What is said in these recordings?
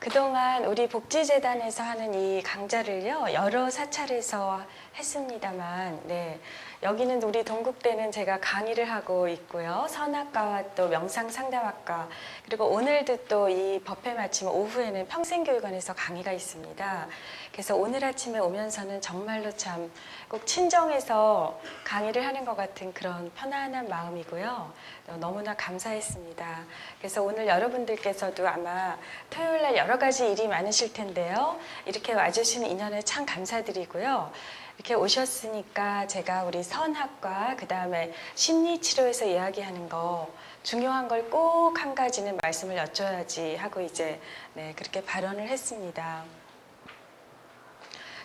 그동안 우리 복지재단에서 하는 이 강좌를요, 여러 사찰에서 했습니다만, 여기는 우리 동국대는 제가 강의를 하고 있고요. 선악과와 또 명상상담학과, 그리고 오늘도 또 이 법회 마침 오후에는 평생교육원에서 강의가 있습니다. 그래서 오늘 아침에 오면서는 정말로 참 꼭 친정에서 강의를 하는 것 같은 그런 편안한 마음이고요. 너무나 감사했습니다. 그래서 오늘 여러분들께서도 아마 토요일 날 여러 가지 일이 많으실 텐데요. 이렇게 와주신 인연에 참 감사드리고요. 이렇게 오셨으니까 제가 우리 선학과 그 다음에 심리치료에서 이야기하는 거 중요한 걸 꼭 한 가지는 말씀을 여쭤야지 하고 이제 그렇게 발언을 했습니다.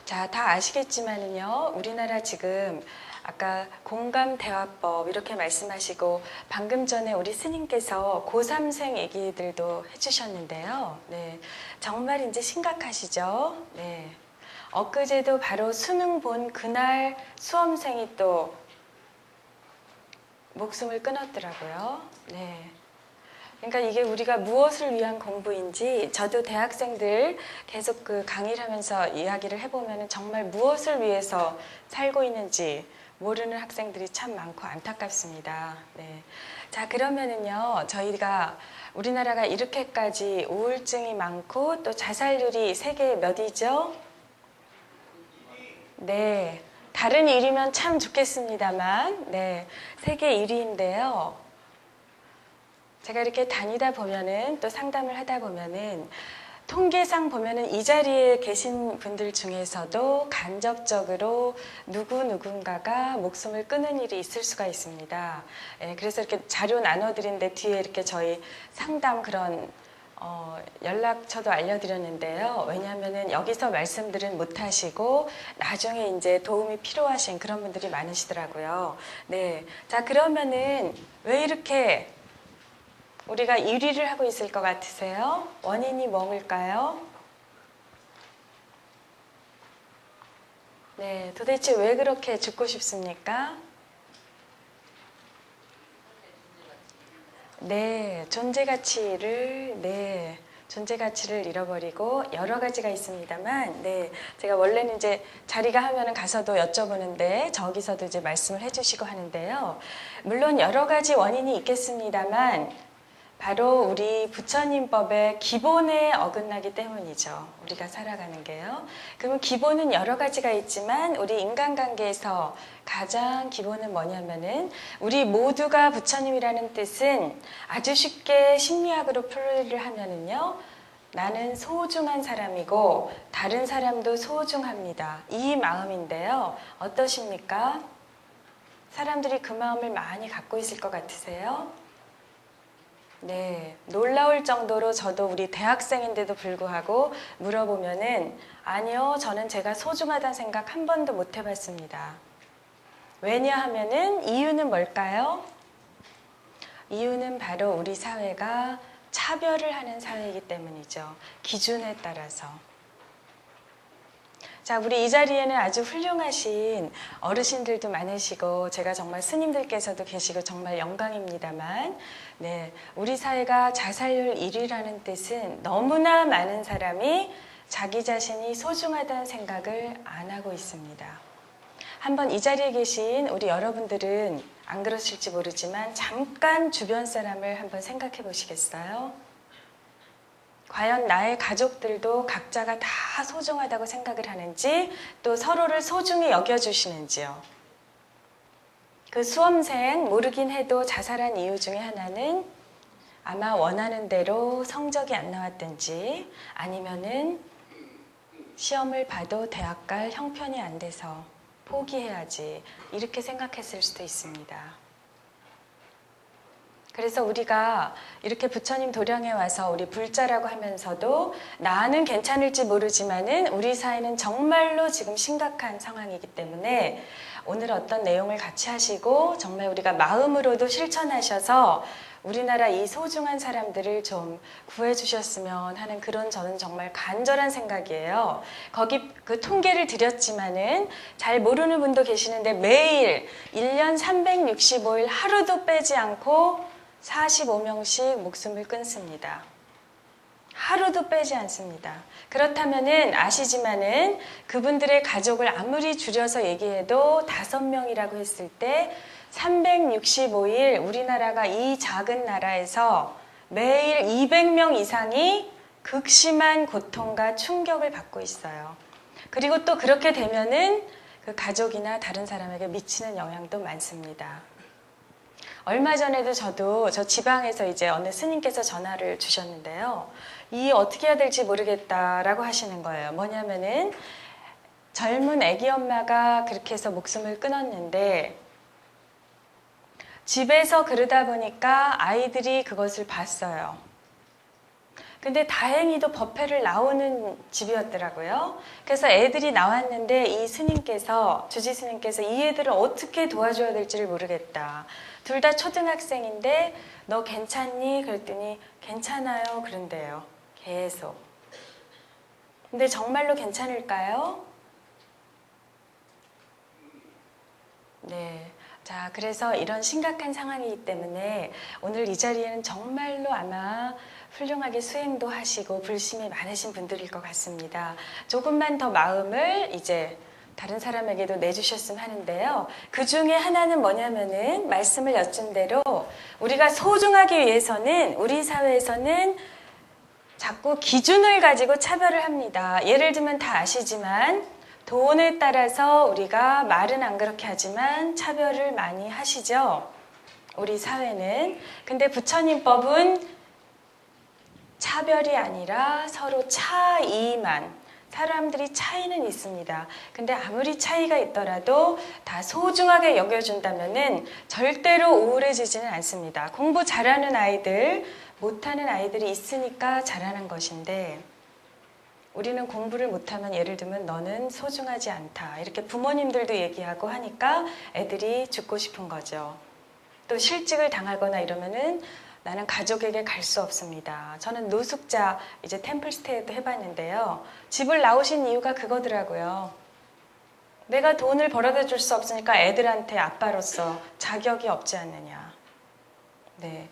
자, 다 아시겠지만은요, 우리나라 지금 아까 공감대화법 이렇게 말씀하시고 방금 전에 우리 스님께서 고3생 얘기들도 해주셨는데요. 정말 이제 심각하시죠? 엊그제도 바로 수능 본 그날 수험생이 또 목숨을 끊었더라고요. 그러니까 이게 우리가 무엇을 위한 공부인지 저도 대학생들 계속 그 강의를 하면서 이야기를 해보면 정말 무엇을 위해서 살고 있는지 모르는 학생들이 참 많고 안타깝습니다. 자, 그러면은요, 저희가 우리나라가 이렇게까지 우울증이 많고 또 자살률이 세계에 몇이죠? 다른 1위면 참 좋겠습니다만, 세계 1위인데요. 제가 이렇게 다니다 보면은 또 상담을 하다 보면은 통계상 보면은 이 자리에 계신 분들 중에서도 간접적으로 누군가가 목숨을 끊은 일이 있을 수가 있습니다. 그래서 이렇게 자료 나눠드린데 뒤에 이렇게 저희 상담 그런 연락처도 알려드렸는데요. 왜냐하면은 여기서 말씀들은 못 하시고 나중에 이제 도움이 필요하신 그런 분들이 많으시더라고요. 자, 그러면은 왜 이렇게 우리가 1위를 하고 있을 것 같으세요? 원인이 뭘까요? 도대체 왜 그렇게 죽고 싶습니까? 존재 가치를 잃어버리고 여러 가지가 있습니다만, 제가 원래는 이제 자리가 하면은 가서도 여쭤보는데 저기서도 이제 말씀을 해주시고 하는데요. 물론 여러 가지 원인이 있겠습니다만, 바로 우리 부처님법의 기본에 어긋나기 때문이죠. 우리가 살아가는 게요. 그러면 기본은 여러 가지가 있지만 우리 인간관계에서 가장 기본은 뭐냐면은 우리 모두가 부처님이라는 뜻은 아주 쉽게 심리학으로 풀이를 하면은요. 나는 소중한 사람이고 다른 사람도 소중합니다. 이 마음인데요. 어떠십니까? 사람들이 그 마음을 많이 갖고 있을 것 같으세요? 놀라울 정도로 저도 우리 대학생인데도 불구하고 물어보면은 아니요, 저는 제가 소중하다는 생각 한 번도 못 해봤습니다. 왜냐하면은 이유는 뭘까요? 이유는 바로 우리 사회가 차별을 하는 사회이기 때문이죠. 기준에 따라서. 자, 우리 이 자리에는 아주 훌륭하신 어르신들도 많으시고 제가 정말 스님들께서도 계시고 정말 영광입니다만 우리 사회가 자살률 1위라는 뜻은 너무나 많은 사람이 자기 자신이 소중하다는 생각을 안 하고 있습니다. 한번 이 자리에 계신 우리 여러분들은 안 그러실지 모르지만 잠깐 주변 사람을 한번 생각해 보시겠어요? 과연 나의 가족들도 각자가 다 소중하다고 생각을 하는지 또 서로를 소중히 여겨주시는지요. 그 수험생 모르긴 해도 자살한 이유 중에 하나는 아마 원하는 대로 성적이 안 나왔든지 아니면은 시험을 봐도 대학 갈 형편이 안 돼서 포기해야지 이렇게 생각했을 수도 있습니다. 그래서 우리가 이렇게 부처님 도량에 와서 우리 불자라고 하면서도 나는 괜찮을지 모르지만은 우리 사회는 정말로 지금 심각한 상황이기 때문에 오늘 어떤 내용을 같이 하시고 정말 우리가 마음으로도 실천하셔서 우리나라 이 소중한 사람들을 좀 구해주셨으면 하는 그런 저는 정말 간절한 생각이에요. 거기 그 통계를 드렸지만은 잘 모르는 분도 계시는데 매일 1년 365일 하루도 빼지 않고 45명씩 목숨을 끊습니다. 하루도 빼지 않습니다. 그렇다면은 아시지만은 그분들의 가족을 아무리 줄여서 얘기해도 5명이라고 했을 때 365일 우리나라가 이 작은 나라에서 매일 200명 이상이 극심한 고통과 충격을 받고 있어요. 그리고 또 그렇게 되면은 그 가족이나 다른 사람에게 미치는 영향도 많습니다. 얼마 전에도 저 지방에서 이제 어느 스님께서 전화를 주셨는데요. 이 어떻게 해야 될지 모르겠다라고 하시는 거예요. 뭐냐면은 젊은 아기 엄마가 그렇게 해서 목숨을 끊었는데 집에서 그러다 보니까 아이들이 그것을 봤어요. 근데 다행히도 법회를 나오는 집이었더라고요. 그래서 애들이 나왔는데 이 스님께서, 주지 스님께서 이 애들을 어떻게 도와줘야 될지를 모르겠다. 둘 다 초등학생인데 너 괜찮니? 그랬더니 괜찮아요. 그런데요. 계속. 근데 정말로 괜찮을까요? 네. 자, 그래서 이런 심각한 상황이기 때문에 오늘 이 자리에는 정말로 아마 훌륭하게 수행도 하시고 불심이 많으신 분들일 것 같습니다. 조금만 더 마음을 이제 다른 사람에게도 내주셨으면 하는데요. 그 중에 하나는 뭐냐면은 말씀을 여쭌 대로 우리가 소중하기 위해서는 우리 사회에서는 자꾸 기준을 가지고 차별을 합니다. 예를 들면 다 아시지만 돈에 따라서 우리가 말은 안 그렇게 하지만 차별을 많이 하시죠. 우리 사회는. 근데 부처님법은 차별이 아니라 서로 차이만. 사람들이 차이는 있습니다. 근데 아무리 차이가 있더라도 다 소중하게 여겨준다면은 절대로 우울해지지는 않습니다. 공부 잘하는 아이들, 못하는 아이들이 있으니까 잘하는 것인데 우리는 공부를 못하면 예를 들면 너는 소중하지 않다. 이렇게 부모님들도 얘기하고 하니까 애들이 죽고 싶은 거죠. 또 실직을 당하거나 이러면은 나는 가족에게 갈 수 없습니다. 저는 노숙자 이제 템플스테이도 해봤는데요. 집을 나오신 이유가 그거더라고요. 내가 돈을 벌어다 줄 수 없으니까 애들한테 아빠로서 자격이 없지 않느냐. 네.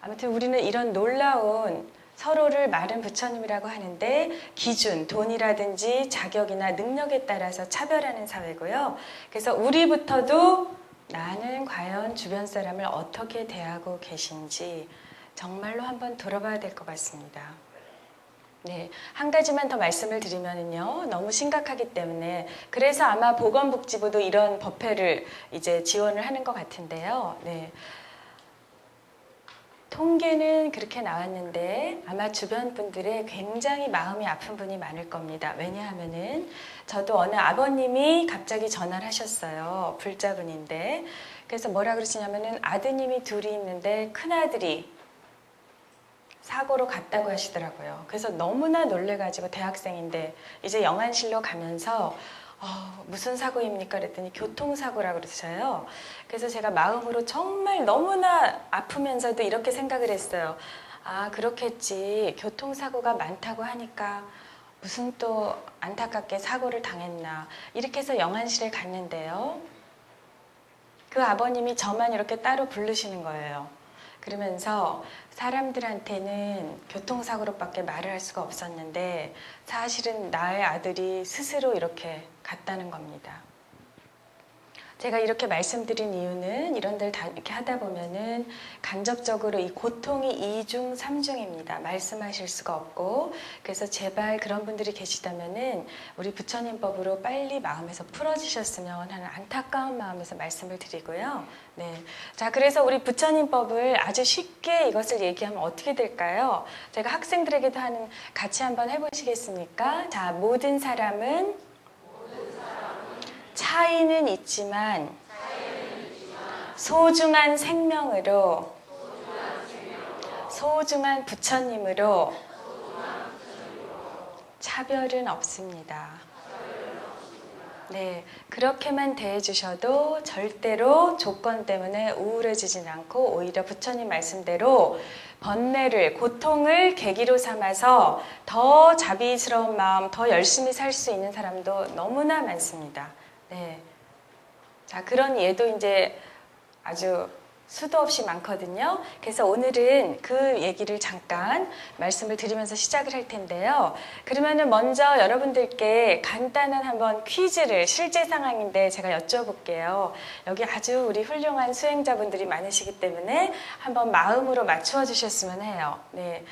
아무튼 우리는 이런 놀라운 서로를 마른 부처님이라고 하는데 기준, 돈이라든지 자격이나 능력에 따라서 차별하는 사회고요. 그래서 우리부터도 나는 과연 주변 사람을 어떻게 대하고 계신지 정말로 한번 돌아봐야 될 것 같습니다. 네, 한 가지만 더 말씀을 드리면요. 너무 심각하기 때문에 그래서 아마 보건복지부도 이런 법회를 이제 지원을 하는 것 같은데요. 네. 통계는 그렇게 나왔는데 아마 주변 분들의 굉장히 마음이 아픈 분이 많을 겁니다. 왜냐하면은 저도 어느 아버님이 갑자기 전화를 하셨어요. 불자분인데. 그래서 뭐라 그러시냐면은 아드님이 둘이 있는데 큰아들이 사고로 갔다고 하시더라고요. 그래서 너무나 놀래가지고 대학생인데 이제 영안실로 가면서 무슨 사고입니까? 그랬더니 교통사고라고 그러셔요. 그래서 제가 마음으로 정말 너무나 아프면서도 이렇게 생각을 했어요. 아, 그렇겠지. 교통사고가 많다고 하니까 무슨 또 안타깝게 사고를 당했나. 이렇게 해서 영안실에 갔는데요. 그 아버님이 저만 이렇게 따로 부르시는 거예요. 그러면서 사람들한테는 교통사고로밖에 말을 할 수가 없었는데 사실은 나의 아들이 스스로 이렇게 갔다는 겁니다. 제가 이렇게 말씀드린 이유는 이런 데를 다 이렇게 하다 보면은 간접적으로 이 고통이 이중, 삼중입니다. 말씀하실 수가 없고. 그래서 제발 그런 분들이 계시다면은 우리 부처님법으로 빨리 마음에서 풀어지셨으면 하는 안타까운 마음에서 말씀을 드리고요. 네. 자, 그래서 우리 부처님법을 아주 쉽게 이것을 얘기하면 어떻게 될까요? 제가 학생들에게도 같이 한번 해보시겠습니까? 자, 모든 사람은 차이는 있지만 소중한 생명으로 소중한 부처님으로 차별은 없습니다. 네, 그렇게만 대해주셔도 절대로 조건 때문에 우울해지진 않고 오히려 부처님 말씀대로 번뇌를, 고통을 계기로 삼아서 더 자비스러운 마음, 더 열심히 살 수 있는 사람도 너무나 많습니다. 네. 자, 그런 예도 이제 아주 수도 없이 많거든요. 그래서 오늘은 그 얘기를 잠깐 말씀을 드리면서 시작을 할 텐데요. 그러면은 먼저 여러분들께 간단한 한번 퀴즈를 실제 상황인데 제가 여쭤볼게요. 여기 아주 우리 훌륭한 수행자분들이 많으시기 때문에 한번 마음으로 맞추어 주셨으면 해요. 네.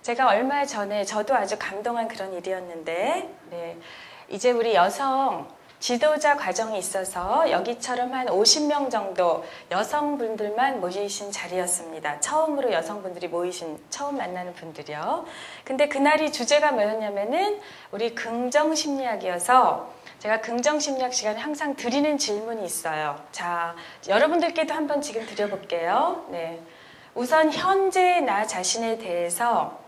제가 얼마 전에 저도 아주 감동한 그런 일이었는데, 네. 이제 우리 여성 지도자 과정이 있어서 여기처럼 한 50명 정도 여성분들만 모이신 자리였습니다. 처음으로 여성분들이 모이신, 처음 만나는 분들이요. 근데 그날이 주제가 뭐였냐면은 우리 긍정심리학이어서 제가 긍정심리학 시간에 항상 드리는 질문이 있어요. 자, 여러분들께도 한번 지금 드려볼게요. 네. 우선 현재 나 자신에 대해서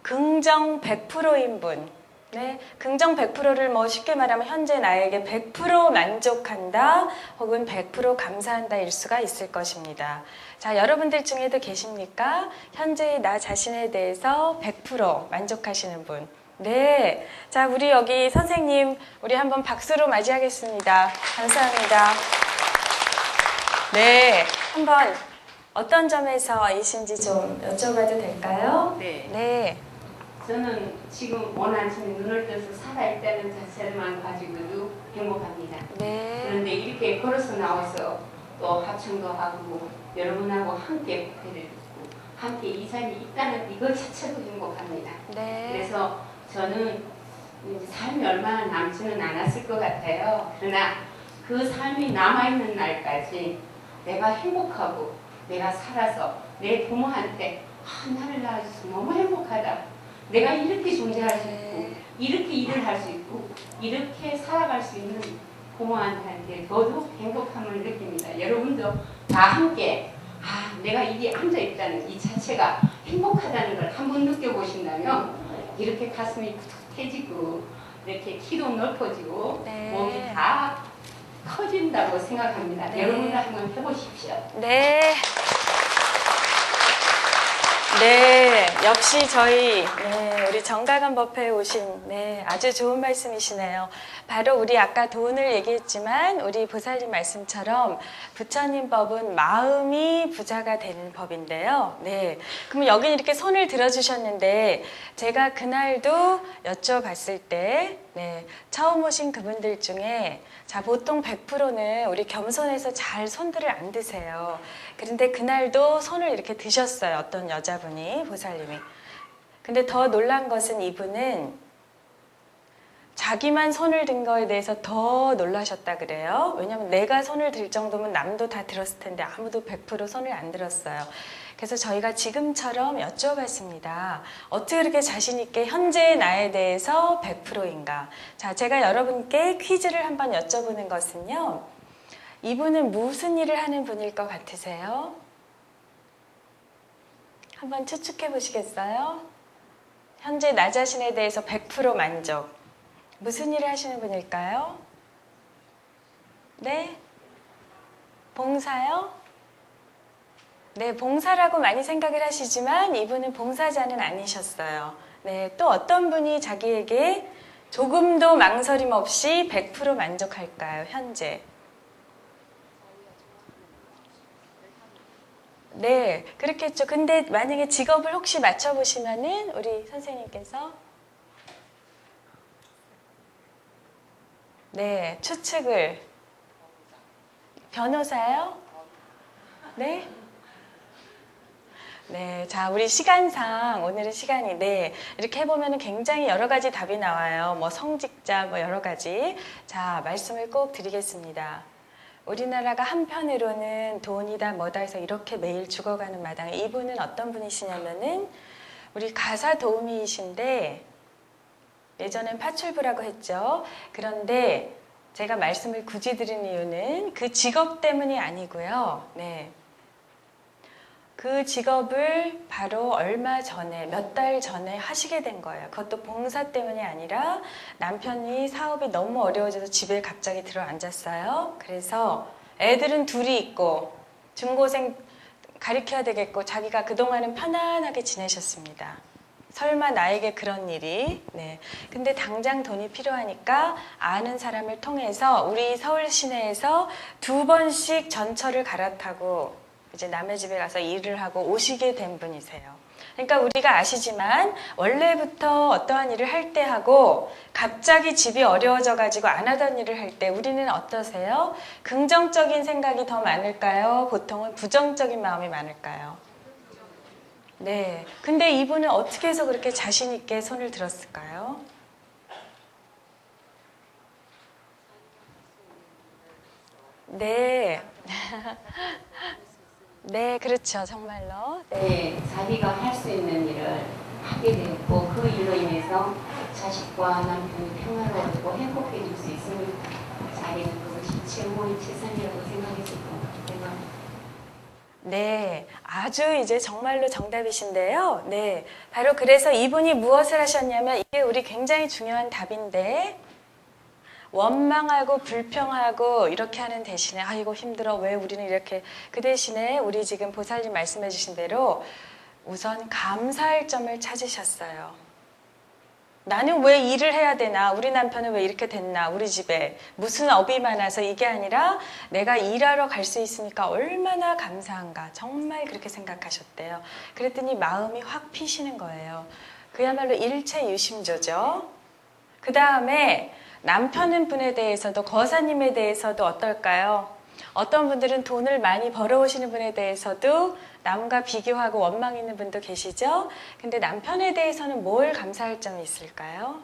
긍정 100%인 분, 네, 긍정 100%를 뭐 쉽게 말하면 현재 나에게 100% 만족한다 혹은 100% 감사한다 일 수가 있을 것입니다. 자, 여러분들 중에도 계십니까? 현재 나 자신에 대해서 100% 만족하시는 분. 네, 자, 우리 여기 선생님 우리 한번 박수로 맞이하겠습니다. 감사합니다. 네, 한번 어떤 점에서이신지 좀 여쭤봐도 될까요? 네. 네. 저는 지금 원한처럼 눈을 떠서 살아있다는 자체만 가지고도 행복합니다. 네. 그런데 이렇게 걸어서 나와서 또 합창도 하고 여러분하고 함께 목회를 듣고 함께 이 자리에 있다는 이것 자체도 행복합니다. 네. 그래서 저는 이제 삶이 얼마나 남지는 않았을 것 같아요. 그러나 그 삶이 남아있는 날까지 내가 행복하고 내가 살아서 내 부모한테 나를 낳아줘서 너무 행복하다. 내가 이렇게 존재할 수 있고 이렇게 일을 할 수 있고 이렇게 살아갈 수 있는 부모한테 더더욱 행복함을 느낍니다. 여러분도 다 함께 내가 여기 앉아있다는 이 자체가 행복하다는 걸 한번 느껴보신다면 이렇게 가슴이 푸석해지고 이렇게 키도 넓어지고 네. 몸이 다 커진다고 생각합니다. 네. 여러분도 한번 해보십시오. 네. 네, 역시 저희 우리 정가감 법회에 오신 아주 좋은 말씀이시네요. 바로 우리 아까 돈을 얘기했지만 우리 보살님 말씀처럼 부처님 법은 마음이 부자가 되는 법인데요. 네, 그럼 여기 이렇게 손을 들어주셨는데 제가 그날도 여쭤봤을 때 처음 오신 그분들 중에 자, 보통 100%는 우리 겸손해서 잘 손들을 안 드세요. 그런데 그날도 손을 이렇게 드셨어요. 어떤 여자분이, 보살님이. 근데 더 놀란 것은 이분은 자기만 손을 든 거에 대해서 더 놀라셨다 그래요. 왜냐면 내가 손을 들 정도면 남도 다 들었을 텐데 아무도 100% 손을 안 들었어요. 그래서 저희가 지금처럼 여쭤봤습니다. 어떻게 그렇게 자신 있게 현재의 나에 대해서 100%인가? 자, 제가 여러분께 퀴즈를 한번 여쭤보는 것은요. 이분은 무슨 일을 하는 분일 것 같으세요? 한번 추측해 보시겠어요? 현재 나 자신에 대해서 100% 만족. 무슨 일을 하시는 분일까요? 네? 봉사요? 네, 봉사라고 많이 생각을 하시지만 이분은 봉사자는 아니셨어요. 네, 또 어떤 분이 자기에게 조금도 망설임 없이 100% 만족할까요, 현재? 네, 그렇겠죠. 근데 만약에 직업을 혹시 맞춰보시면은 우리 선생님께서 네, 추측을 변호사요? 네? 네, 자, 우리 시간상 오늘은 시간이 이렇게 해보면 굉장히 여러 가지 답이 나와요. 뭐 성직자, 뭐 여러 가지. 자, 말씀을 꼭 드리겠습니다. 우리나라가 한편으로는 돈이다 뭐다 해서 이렇게 매일 죽어가는 마당에 이분은 어떤 분이시냐면은 우리 가사 도우미이신데 예전엔 파출부라고 했죠. 그런데 제가 말씀을 굳이 드린 이유는 그 직업 때문이 아니고요. 네. 그 직업을 바로 얼마 전에, 몇 달 전에 하시게 된 거예요. 그것도 봉사 때문이 아니라 남편이 사업이 너무 어려워져서 집에 갑자기 들어앉았어요. 그래서 애들은 둘이 있고 중고생 가르쳐야 되겠고 자기가 그동안은 편안하게 지내셨습니다. 설마 나에게 그런 일이. 네. 근데 당장 돈이 필요하니까 아는 사람을 통해서 우리 서울 시내에서 2번씩 전철을 갈아타고 이제 남의 집에 가서 일을 하고 오시게 된 분이세요. 그러니까 우리가 아시지만 원래부터 어떠한 일을 할 때 하고 갑자기 집이 어려워져 가지고 안 하던 일을 할 때 우리는 어떠세요? 긍정적인 생각이 더 많을까요? 보통은 부정적인 마음이 많을까요? 네. 근데 이분은 어떻게 해서 그렇게 자신 있게 손을 들었을까요? 네. 네, 그렇죠. 정말로. 네. 네, 자기가 할 수 있는 일을 하게 되었고 그 일로 인해서 자식과 남편이 평화로워지고 행복해질 수 있으니까 자기는 그것이 최고의 최선이라고 생각했을 것 같아요. 네, 아주 이제 정말로 정답이신데요. 네, 바로 그래서 이분이 무엇을 하셨냐면 이게 우리 굉장히 중요한 답인데 원망하고 불평하고 이렇게 하는 대신에 아이고 힘들어 왜 우리는 이렇게 그 대신에 우리 지금 보살님 말씀해 주신 대로 우선 감사할 점을 찾으셨어요. 나는 왜 일을 해야 되나? 우리 남편은 왜 이렇게 됐나? 우리 집에 무슨 업이 많아서 이게 아니라 내가 일하러 갈 수 있으니까 얼마나 감사한가. 정말 그렇게 생각하셨대요. 그랬더니 마음이 확 피시는 거예요. 그야말로 일체유심조죠. 그 다음에 남편 분에 대해서도 거사님에 대해서도 어떨까요? 어떤 분들은 돈을 많이 벌어오시는 분에 대해서도 남과 비교하고 원망 있는 분도 계시죠? 근데 남편에 대해서는 뭘 감사할 점이 있을까요?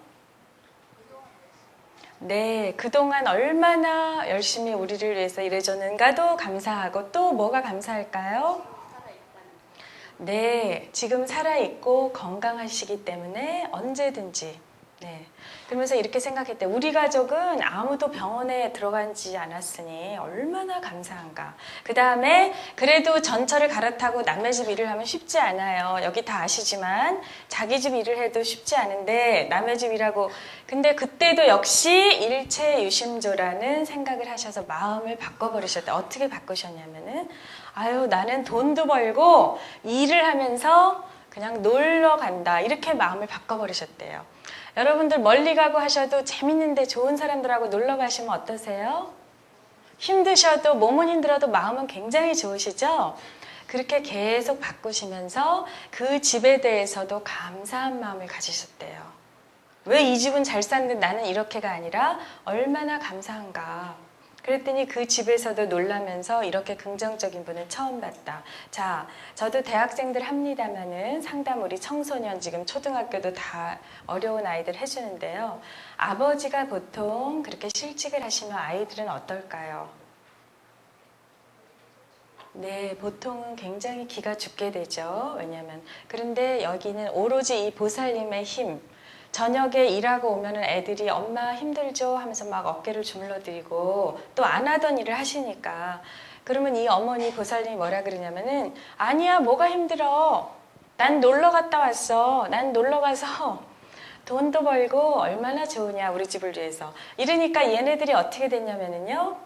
네, 그동안 얼마나 열심히 우리를 위해서 일해줬는가도 감사하고 또 뭐가 감사할까요? 네, 지금 살아있고 건강하시기 때문에 언제든지 네. 그러면서 이렇게 생각했대. 우리 가족은 아무도 병원에 들어가지 않았으니 얼마나 감사한가. 그 다음에 그래도 전철을 갈아타고 남의 집 일을 하면 쉽지 않아요. 여기 다 아시지만 자기 집 일을 해도 쉽지 않은데 남의 집 일하고 근데 그때도 역시 일체유심조라는 생각을 하셔서 마음을 바꿔버리셨대. 어떻게 바꾸셨냐면은 아유 나는 돈도 벌고 일을 하면서 그냥 놀러 간다. 이렇게 마음을 바꿔버리셨대요. 여러분들 멀리 가고 하셔도 재밌는데 좋은 사람들하고 놀러 가시면 어떠세요? 힘드셔도 몸은 힘들어도 마음은 굉장히 좋으시죠? 그렇게 계속 바꾸시면서 그 집에 대해서도 감사한 마음을 가지셨대요. 왜 이 집은 잘 샀는데 나는 이렇게가 아니라 얼마나 감사한가. 그랬더니 그 집에서도 놀라면서 이렇게 긍정적인 분을 처음 봤다. 자, 저도 대학생들 합니다마는 상담 우리 청소년 지금 초등학교도 다 어려운 아이들 해주는데요. 아버지가 보통 그렇게 실직을 하시면 아이들은 어떨까요? 네, 보통은 굉장히 기가 죽게 되죠. 왜냐하면 그런데 여기는 오로지 이 보살님의 힘. 저녁에 일하고 오면은 애들이 엄마 힘들죠 하면서 막 어깨를 주물러드리고 또 안 하던 일을 하시니까 그러면 이 어머니 보살님이 뭐라 그러냐면은 아니야 뭐가 힘들어 난 놀러 갔다 왔어 난 놀러 가서 돈도 벌고 얼마나 좋으냐 우리 집을 위해서 이러니까 얘네들이 어떻게 됐냐면은요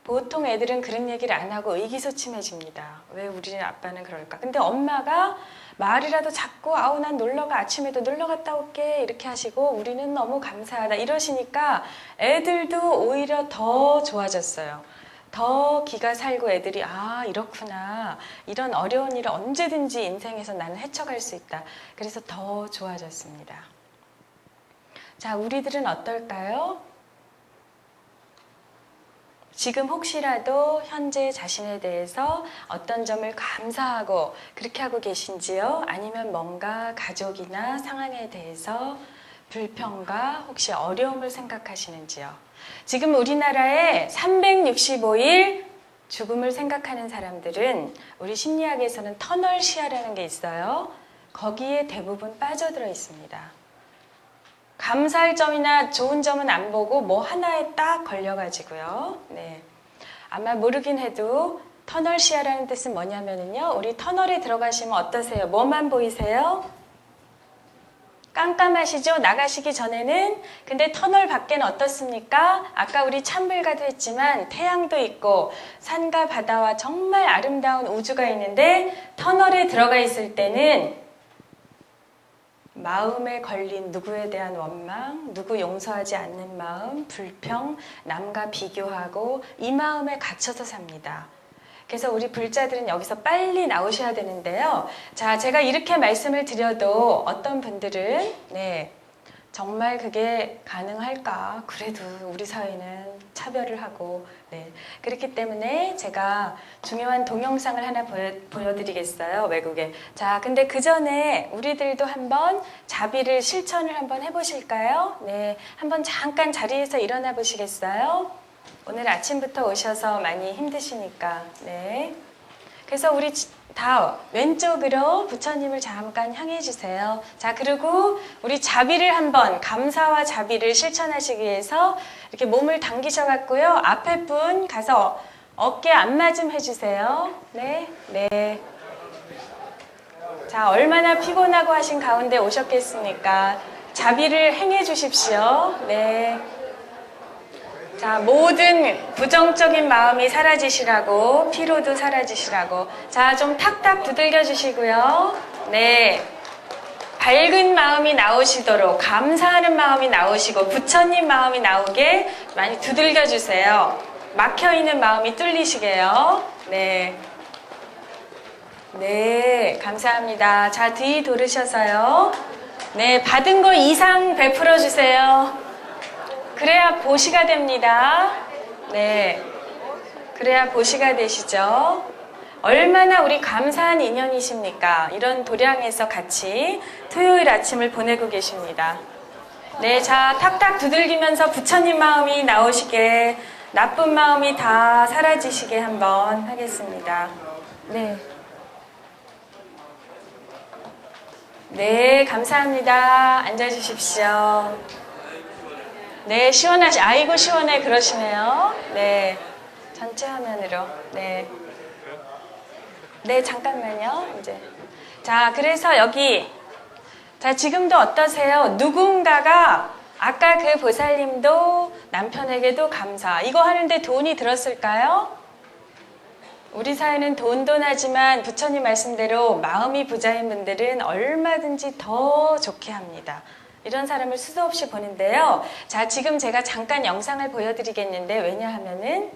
보통 애들은 그런 얘기를 안 하고 의기소침해집니다. 왜 우리 아빠는 그럴까? 근데 엄마가 말이라도 자꾸 아우 난 놀러가 아침에도 놀러 갔다 올게 이렇게 하시고 우리는 너무 감사하다 이러시니까 애들도 오히려 더 좋아졌어요. 더 기가 살고 애들이 아 이렇구나 이런 어려운 일을 언제든지 인생에서 나는 헤쳐갈 수 있다. 그래서 더 좋아졌습니다. 자 우리들은 어떨까요? 지금 혹시라도 현재 자신에 대해서 어떤 점을 감사하고 그렇게 하고 계신지요? 아니면 뭔가 가족이나 상황에 대해서 불평과 혹시 어려움을 생각하시는지요? 지금 우리나라에 365일 죽음을 생각하는 사람들은 우리 심리학에서는 터널 시야라는 게 있어요. 거기에 대부분 빠져들어 있습니다. 감사할 점이나 좋은 점은 안 보고 뭐 하나에 딱 걸려가지고요. 네. 아마 모르긴 해도 터널 시야라는 뜻은 뭐냐면요. 우리 터널에 들어가시면 어떠세요? 뭐만 보이세요? 깜깜하시죠? 나가시기 전에는. 근데 터널 밖에는 어떻습니까? 아까 우리 찬불가도 했지만 태양도 있고 산과 바다와 정말 아름다운 우주가 있는데 터널에 들어가 있을 때는 마음에 걸린 누구에 대한 원망, 누구 용서하지 않는 마음, 불평, 남과 비교하고 이 마음에 갇혀서 삽니다. 그래서 우리 불자들은 여기서 빨리 나오셔야 되는데요. 자, 제가 이렇게 말씀을 드려도 어떤 분들은 정말 그게 가능할까? 그래도 우리 사회는 차별을 하고 그렇기 때문에 제가 중요한 동영상을 하나 보여드리겠어요. 외국에. 자, 근데 그 전에 우리들도 한번 자비를 실천을 한번 해보실까요? 네, 한번 잠깐 자리에서 일어나 보시겠어요? 오늘 아침부터 오셔서 많이 힘드시니까. 네. 그래서 우리 다 왼쪽으로 부처님을 잠깐 향해 주세요. 자, 그리고 우리 자비를 한번, 감사와 자비를 실천하시기 위해서 이렇게 몸을 당기셔 갖고요. 앞에 분 가서 어깨 안마좀 해주세요. 네, 네. 자, 얼마나 피곤하고 하신 가운데 오셨겠습니까? 자비를 행해 주십시오. 네. 자, 모든 부정적인 마음이 사라지시라고, 피로도 사라지시라고. 자, 좀 탁탁 두들겨 주시고요. 네. 밝은 마음이 나오시도록, 감사하는 마음이 나오시고, 부처님 마음이 나오게 많이 두들겨 주세요. 막혀있는 마음이 뚫리시게요. 네. 네, 감사합니다. 자, 뒤 돌으셔서요. 네, 받은 거 이상 베풀어 주세요. 그래야 보시가 됩니다. 네. 그래야 보시가 되시죠. 얼마나 우리 감사한 인연이십니까? 이런 도량에서 같이 토요일 아침을 보내고 계십니다. 네, 자, 탁탁 두들기면서 부처님 마음이 나오시게, 나쁜 마음이 다 사라지시게 한번 하겠습니다. 네. 네, 감사합니다. 앉아주십시오. 네, 아이고, 시원해. 그러시네요. 네. 전체 화면으로. 네. 네, 잠깐만요. 이제. 자, 그래서 여기. 자, 지금도 어떠세요? 누군가가 아까 그 보살님도 남편에게도 감사. 이거 하는데 돈이 들었을까요? 우리 사회는 돈돈하지만 부처님 말씀대로 마음이 부자인 분들은 얼마든지 더 좋게 합니다. 이런 사람을 수도 없이 보는데요. 자, 지금 제가 잠깐 영상을 보여드리겠는데 왜냐하면은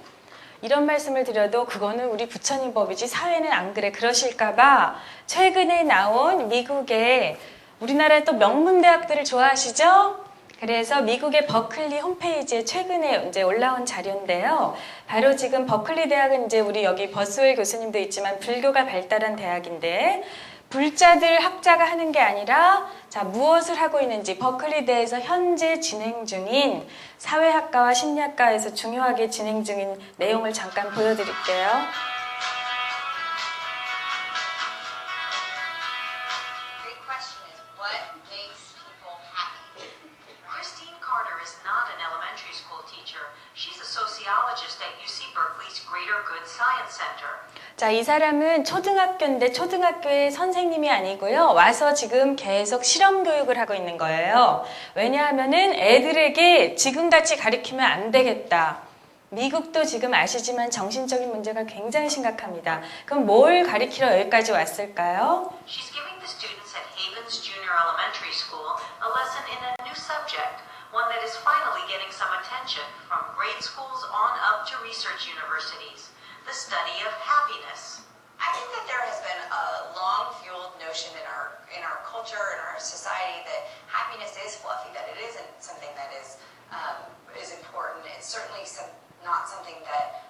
이런 말씀을 드려도 그거는 우리 부처님 법이지 사회는 안 그래 그러실까봐 최근에 나온 미국의 우리나라의 또 명문대학들을 좋아하시죠? 그래서 미국의 버클리 홈페이지에 최근에 이제 올라온 자료인데요. 바로 지금 버클리 대학은 이제 우리 여기 버스웰 교수님도 있지만 불교가 발달한 대학인데 불자들 학자가 하는 게 아니라 자, 무엇을 하고 있는지 버클리대에서 현재 진행 중인 사회학과와 심리학과에서 중요하게 진행 중인 내용을 잠깐 보여드릴게요. Big question is what makes people happy? Christine Carter is not an elementary school teacher. She's a sociologist at UC Berkeley's Greater Good Science Center. 자, 이 사람은 초등학교인데 초등학교의 선생님이 아니고요. 와서 지금 계속 실험 교육을 하고 있는 거예요. 왜냐하면은 애들에게 지금같이 가르치면 안 되겠다. 미국도 지금 아시지만 정신적인 문제가 굉장히 심각합니다. 그럼 뭘 가르치러 여기까지 왔을까요? She's giving the students at Havens Junior Elementary School a lesson in a new subject, one that is finally getting some attention from grade schools on up to research universities. The study of happiness. I think that there has been a long-fueled notion in our culture, in our society, that happiness is fluffy, that it isn't something that is important. It's certainly not something that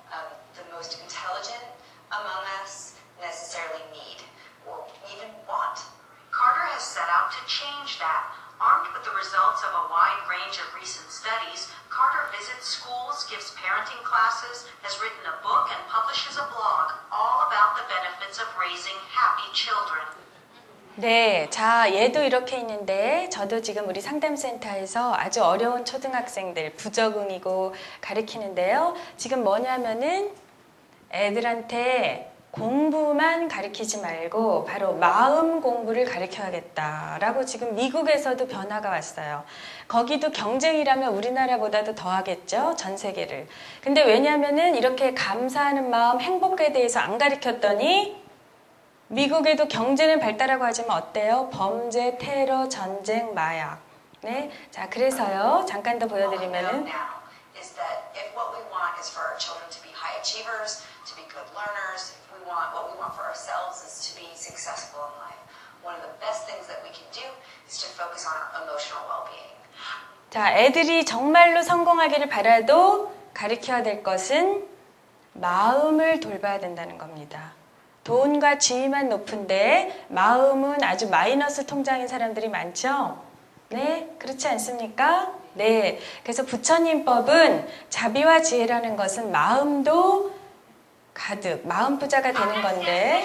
the most intelligent among us necessarily need or even want. Carter has set out to change that. Armed with the results of a wide range of recent studies, Carter visits schools, gives parenting classes, has written a book, and publishes a blog all about the benefits of raising happy children. 네, 자, 얘도 이렇게 있는데 저도 지금 우리 상담센터에서 아주 어려운 초등학생들 부적응이고 가르치는데요. 지금 뭐냐면은 애들한테 공부만 가르치지 말고 바로 마음 공부를 가르쳐야겠다라고 지금 미국에서도 변화가 왔어요. 거기도 경쟁이라면 우리나라보다도 더 하겠죠, 전 세계를. 근데 왜냐하면은 이렇게 감사하는 마음, 행복에 대해서 안 가르쳤더니 미국에도 경제는 발달하고 하지만 어때요? 범죄, 테러, 전쟁, 마약. 네, 자, 그래서요, 잠깐 더 보여드리면은 Is that if what we want is for our children to be high achievers, to be good learners, ourselves is to be successful in life. One of the best things that we can do is to focus on our emotional well-being. 자, 애들이 정말로 성공하기를 바라도 가르쳐야 될 것은 마음을 돌봐야 된다는 겁니다. 돈과 지위만 높은데 마음은 아주 마이너스 통장인 사람들이 많죠? 네, 그렇지 않습니까? 네, 그래서 부처님법은 자비와 지혜라는 것은 마음도 가득, 마음 부자가 되는 건데,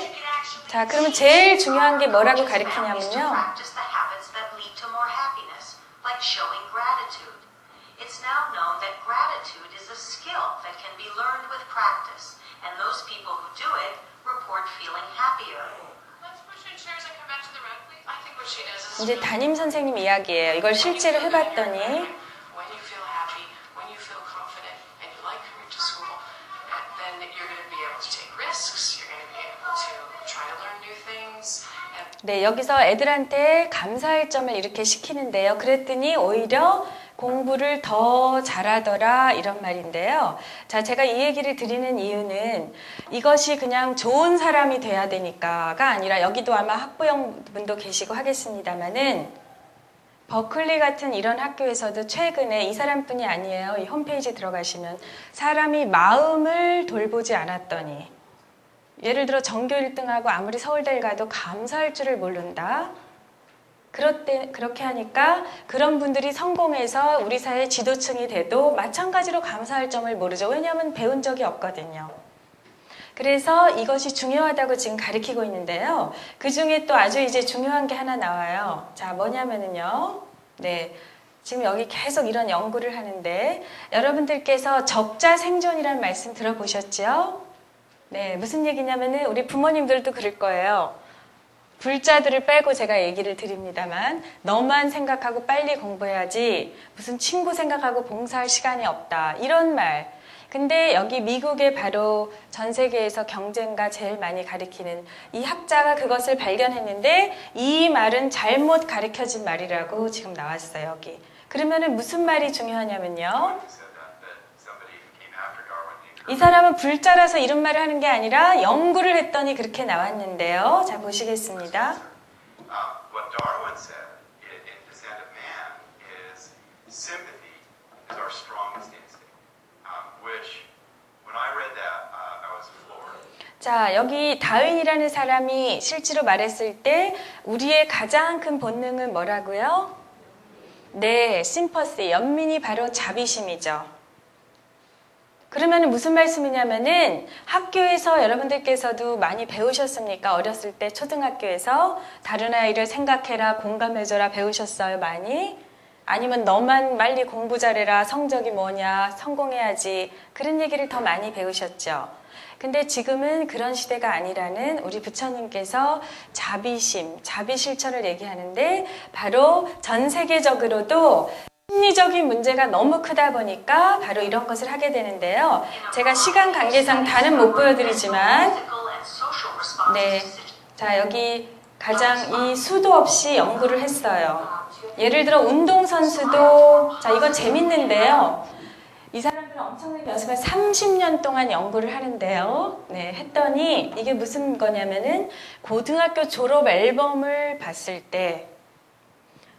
자, 그러면 제일 중요한 게 뭐라고 가르치냐면요. Showing gratitude. It's now known that gratitude is a skill that can be learned with practice, and those people who do it report feeling happier. Let's push in chairs and come back to the room, please. I think what she does is 이제 담임 선생님 이야기예요. 이걸 실제로 해봤더니 when you feel happy, when you feel confident, and you like coming to school, then you're going to be able to take risks. You're going to be able to try to learn new things. 네, 여기서 애들한테 감사할 점을 이렇게 시키는데요. 그랬더니 오히려 공부를 더 잘하더라 이런 말인데요. 자, 제가 이 얘기를 드리는 이유는 이것이 그냥 좋은 사람이 돼야 되니까가 아니라 여기도 아마 학부형분도 계시고 하겠습니다만은 버클리 같은 이런 학교에서도 최근에 이 사람뿐이 아니에요. 이 홈페이지 들어가시면 사람이 마음을 돌보지 않았더니 예를 들어 전교 1등하고 아무리 서울대를 가도 감사할 줄을 모른다. 그렇게 하니까 그런 분들이 성공해서 우리 사회 지도층이 돼도 마찬가지로 감사할 점을 모르죠. 왜냐하면 배운 적이 없거든요. 그래서 이것이 중요하다고 지금 가르치고 있는데요. 그 중에 또 아주 이제 중요한 게 하나 나와요. 자, 뭐냐면은요. 네. 지금 여기 계속 이런 연구를 하는데 여러분들께서 적자 생존이라는 말씀 들어보셨죠? 네, 무슨 얘기냐면은 우리 부모님들도 그럴 거예요. 불자들을 빼고 제가 얘기를 드립니다만 너만 생각하고 빨리 공부해야지 무슨 친구 생각하고 봉사할 시간이 없다 이런 말. 근데 여기 미국에 바로 전 세계에서 경쟁가 제일 많이 가리키는 이 학자가 그것을 발견했는데 이 말은 잘못 가르쳐진 말이라고 지금 나왔어요. 여기. 그러면은 무슨 말이 중요하냐면요. 이 사람은 불자라서 이런 말을 하는 게 아니라 연구를 했더니 그렇게 나왔는데요. 자, 보시겠습니다. What Darwin said in Descent of Man is sympathy is our strongest instinct, which when I read that, I was floored. 자, 여기 다윈이라는 사람이 실제로 말했을 때 우리의 가장 큰 본능은 뭐라고요? 네, 심퍼시, 연민이 바로 자비심이죠. 그러면 무슨 말씀이냐면은 학교에서 여러분들께서도 많이 배우셨습니까? 어렸을 때 초등학교에서 다른 아이를 생각해라, 공감해줘라 배우셨어요? 많이? 아니면 너만 빨리 공부 잘해라, 성적이 뭐냐, 성공해야지 그런 얘기를 더 많이 배우셨죠? 근데 지금은 그런 시대가 아니라는 우리 부처님께서 자비심, 자비 실천을 얘기하는데 바로 전 세계적으로도 심리적인 문제가 너무 크다 보니까 바로 이런 것을 하게 되는데요. 제가 시간 관계상 다는 못 보여드리지만 네, 자 여기 가장 이 수도 없이 연구를 했어요. 예를 들어 운동선수도 자 이건 재밌는데요. 이 사람들은 엄청나게 연습을 30년 동안 연구를 하는데요. 네, 했더니 이게 무슨 거냐면은 고등학교 졸업 앨범을 봤을 때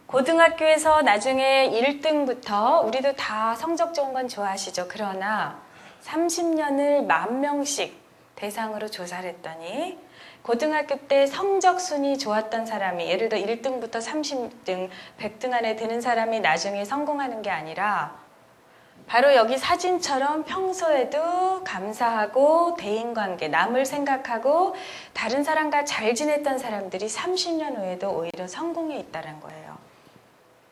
고등학교에서 나중에 1등부터 우리도 다 성적 좋은 건 좋아하시죠. 그러나 30년을 10,000명씩 대상으로 조사를 했더니 고등학교 때 성적 순위 좋았던 사람이 예를 들어 1등부터 30등, 100등 안에 드는 사람이 나중에 성공하는 게 아니라 바로 여기 사진처럼 평소에도 감사하고 대인관계, 남을 생각하고 다른 사람과 잘 지냈던 사람들이 30년 후에도 오히려 성공해 있다는 거예요.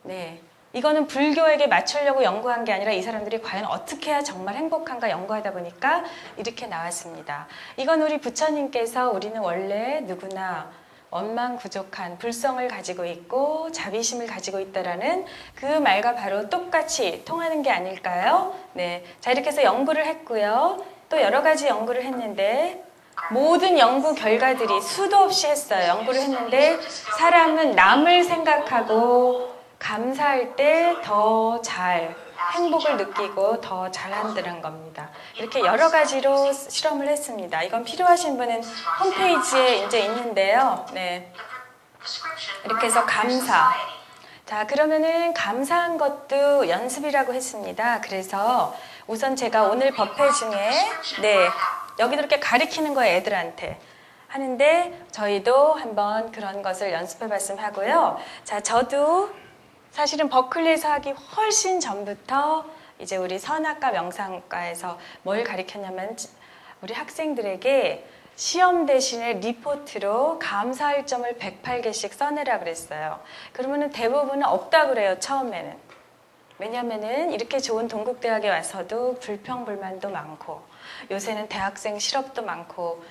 네, 이거는 불교에게 맞추려고 연구한 게 아니라 이 사람들이 과연 어떻게 해야 정말 행복한가 연구하다 보니까 이렇게 나왔습니다. 이건 우리 부처님께서 우리는 원래 누구나 원망 부족한 불성을 가지고 있고 자비심을 가지고 있다라는 그 말과 바로 똑같이 통하는 게 아닐까요? 네, 자 이렇게 해서 연구를 했고요. 또 여러 가지 연구를 했는데 모든 연구 결과들이 수도 없이 했어요. 연구를 했는데 사람은 남을 생각하고 감사할 때 더 잘 행복을 느끼고 더 잘한다는 겁니다. 이렇게 여러 가지로 실험을 했습니다. 이건 필요하신 분은 홈페이지에 이제 있는데요. 네. 이렇게 해서 감사. 자, 그러면은 감사한 것도 연습이라고 했습니다. 그래서 우선 제가 오늘 법회 중에 네, 여기도 이렇게 가리키는 거예요, 애들한테. 하는데 저희도 한번 그런 것을 연습해 봤으면 하고요. 자, 저도 사실은 버클리에서 하기 훨씬 전부터 이제 우리 선악과 명상과에서 뭘 가리켰냐면 우리 학생들에게 시험 대신에 리포트로 감사할 점을 108개씩 써내라 그랬어요. 그러면은 대부분은 없다 그래요, 처음에는. 왜냐면은 이렇게 좋은 동국대학에 와서도 불평불만도 많고 요새는 대학생 실업도 많고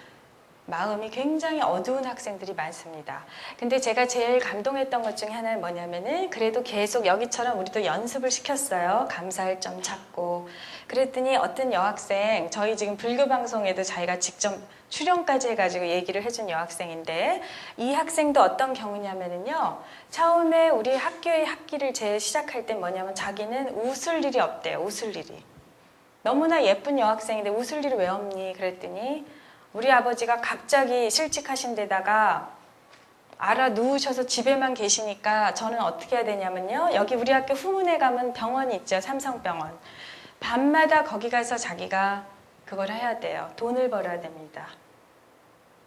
마음이 굉장히 어두운 학생들이 많습니다. 근데 제가 제일 감동했던 것 중에 하나는 뭐냐면은 그래도 계속 여기처럼 우리도 연습을 시켰어요. 감사할 점 찾고. 그랬더니 어떤 여학생, 저희 지금 불교 방송에도 자기가 직접 출연까지 해가지고 얘기를 해준 여학생인데 이 학생도 어떤 경우냐면은요. 처음에 우리 학교의 학기를 시작할 때 뭐냐면 자기는 웃을 일이 없대요. 웃을 일이. 너무나 예쁜 여학생인데 웃을 일이 왜 없니? 그랬더니 우리 아버지가 갑자기 실직하신 데다가 알아 누우셔서 집에만 계시니까 저는 어떻게 해야 되냐면요. 여기 우리 학교 후문에 가면 병원이 있죠. 삼성병원. 밤마다 거기 가서 자기가 그걸 해야 돼요. 돈을 벌어야 됩니다.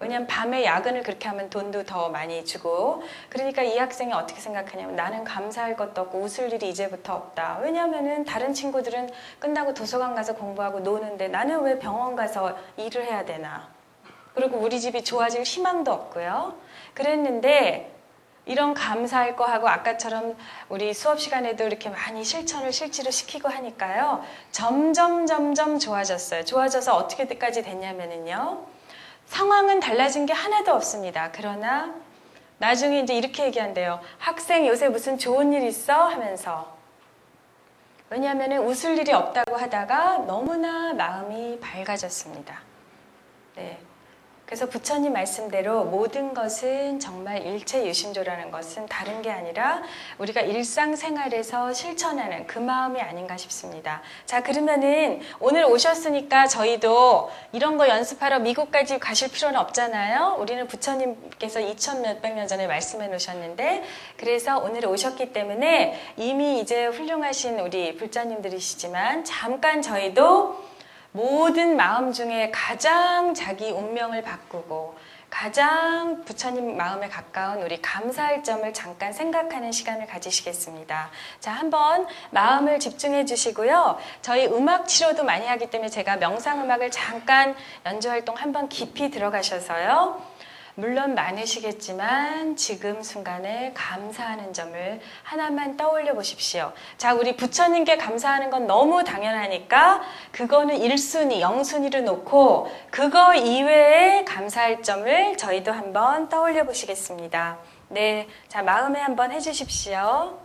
왜냐면 밤에 야근을 그렇게 하면 돈도 더 많이 주고 그러니까 이 학생이 어떻게 생각하냐면 나는 감사할 것도 없고 웃을 일이 이제부터 없다. 왜냐면은 다른 친구들은 끝나고 도서관 가서 공부하고 노는데 나는 왜 병원 가서 일을 해야 되나. 그리고 우리 집이 좋아질 희망도 없고요. 그랬는데 이런 감사할 거 하고 아까처럼 우리 수업 시간에도 이렇게 많이 실천을 실제로 시키고 하니까요. 점점 좋아졌어요. 좋아져서 어떻게까지 됐냐면은요. 상황은 달라진 게 하나도 없습니다. 그러나 나중에 이제 이렇게 얘기한대요. 학생 요새 무슨 좋은 일 있어? 하면서. 왜냐하면 웃을 일이 없다고 하다가 너무나 마음이 밝아졌습니다. 네. 그래서 부처님 말씀대로 모든 것은 정말 일체유심조라는 것은 다른 게 아니라 우리가 일상생활에서 실천하는 그 마음이 아닌가 싶습니다. 자, 그러면은 오늘 오셨으니까 저희도 이런 거 연습하러 미국까지 가실 필요는 없잖아요. 우리는 부처님께서 2000 몇백 년 전에 말씀해 놓으셨는데 그래서 오늘 오셨기 때문에 이미 이제 훌륭하신 우리 불자님들이시지만 잠깐 저희도 모든 마음 중에 가장 자기 운명을 바꾸고 가장 부처님 마음에 가까운 우리 감사할 점을 잠깐 생각하는 시간을 가지시겠습니다. 자, 한번 마음을 집중해 주시고요. 저희 음악 치료도 많이 하기 때문에 제가 명상음악을 잠깐 연주활동 한번 깊이 들어가셔서요. 물론 많으시겠지만 지금 순간에 감사하는 점을 하나만 떠올려 보십시오. 자, 우리 부처님께 감사하는 건 너무 당연하니까 그거는 1순위, 0순위를 놓고 그거 이외에 감사할 점을 저희도 한번 떠올려 보시겠습니다. 네, 자, 마음에 한번 해주십시오.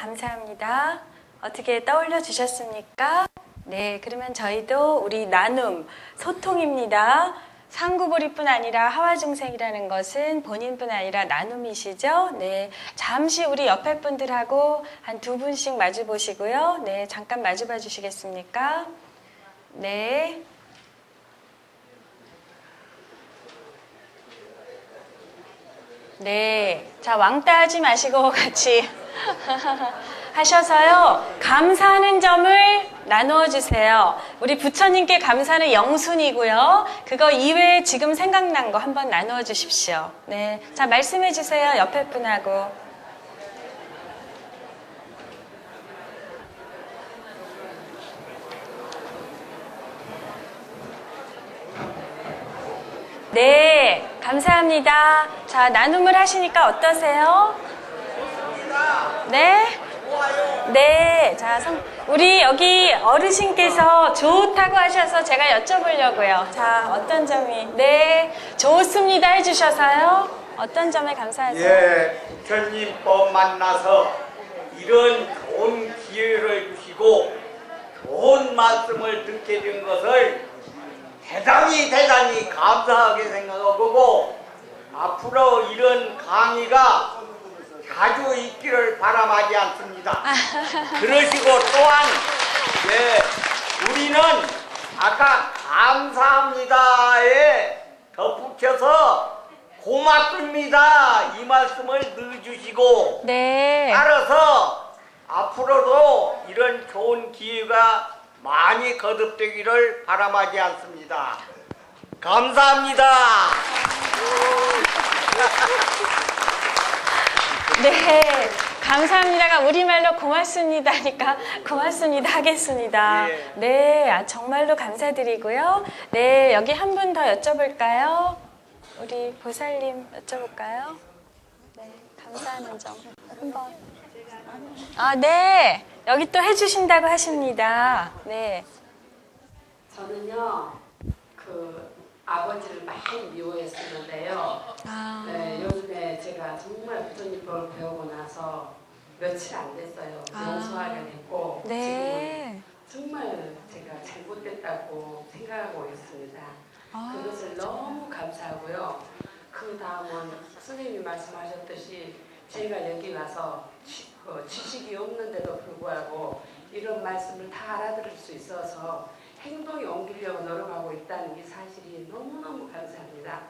감사합니다. 어떻게 떠올려 주셨습니까? 네, 그러면 저희도 우리 나눔, 소통입니다. 상구보리뿐 아니라 하와중생이라는 것은 본인뿐 아니라 나눔이시죠? 네, 잠시 우리 옆에 분들하고 한 2분씩 마주 보시고요. 네, 잠깐 마주 봐 주시겠습니까? 네. 네, 자, 왕따 하지 마시고 같이 하셔서요, 감사하는 점을 나누어 주세요. 우리 부처님께 감사는 영순이고요. 그거 이외에 지금 생각난 거 한번 나누어 주십시오. 네, 자, 말씀해 주세요. 옆에 분하고. 네, 감사합니다. 자, 나눔을 하시니까 어떠세요? 네? 네, 자, 우리 여기 어르신께서 좋다고 하셔서 제가 여쭤보려고요. 자, 어떤 점이? 네, 좋습니다 해주셔서요. 어떤 점에 감사하세요? 예, 부처님법 만나서 이런 좋은 기회를 주시고 좋은 말씀을 듣게 된 것을 대단히 감사하게 생각하고 앞으로 이런 강의가 자주 있기를 바람하지 않습니다. 그러시고 또한 우리는 아까 감사합니다에 덧붙여서 고맙습니다 이 말씀을 넣어주시고 네. 따라서 앞으로도 이런 좋은 기회가 많이 거듭되기를 바람하지 않습니다. 감사합니다. 네, 감사합니다가 우리말로 고맙습니다니까 고맙습니다 하겠습니다. 예. 네, 정말로 감사드리고요. 네, 여기 한 분 더 여쭤볼까요? 우리 보살님 여쭤볼까요? 네, 감사하는 점 한번. 아, 네, 여기 또 해주신다고 하십니다. 네. 저는요, 아버지를 많이 미워했었는데요. 네, 요즘에 제가 정말 부처님법을 배우고 나서 며칠 안 됐어요. 용서하게 됐고, 네. 지금은 정말 제가 잘못됐다고 생각하고 있습니다. 그것을 너무 감사하고요. 그 다음은 선생님이 말씀하셨듯이 제가 여기 와서 지식이 없는데도 불구하고 이런 말씀을 다 알아들을 수 있어서 행동에 옮기려고 노력하고 있다는 게 사실이 너무너무 감사합니다.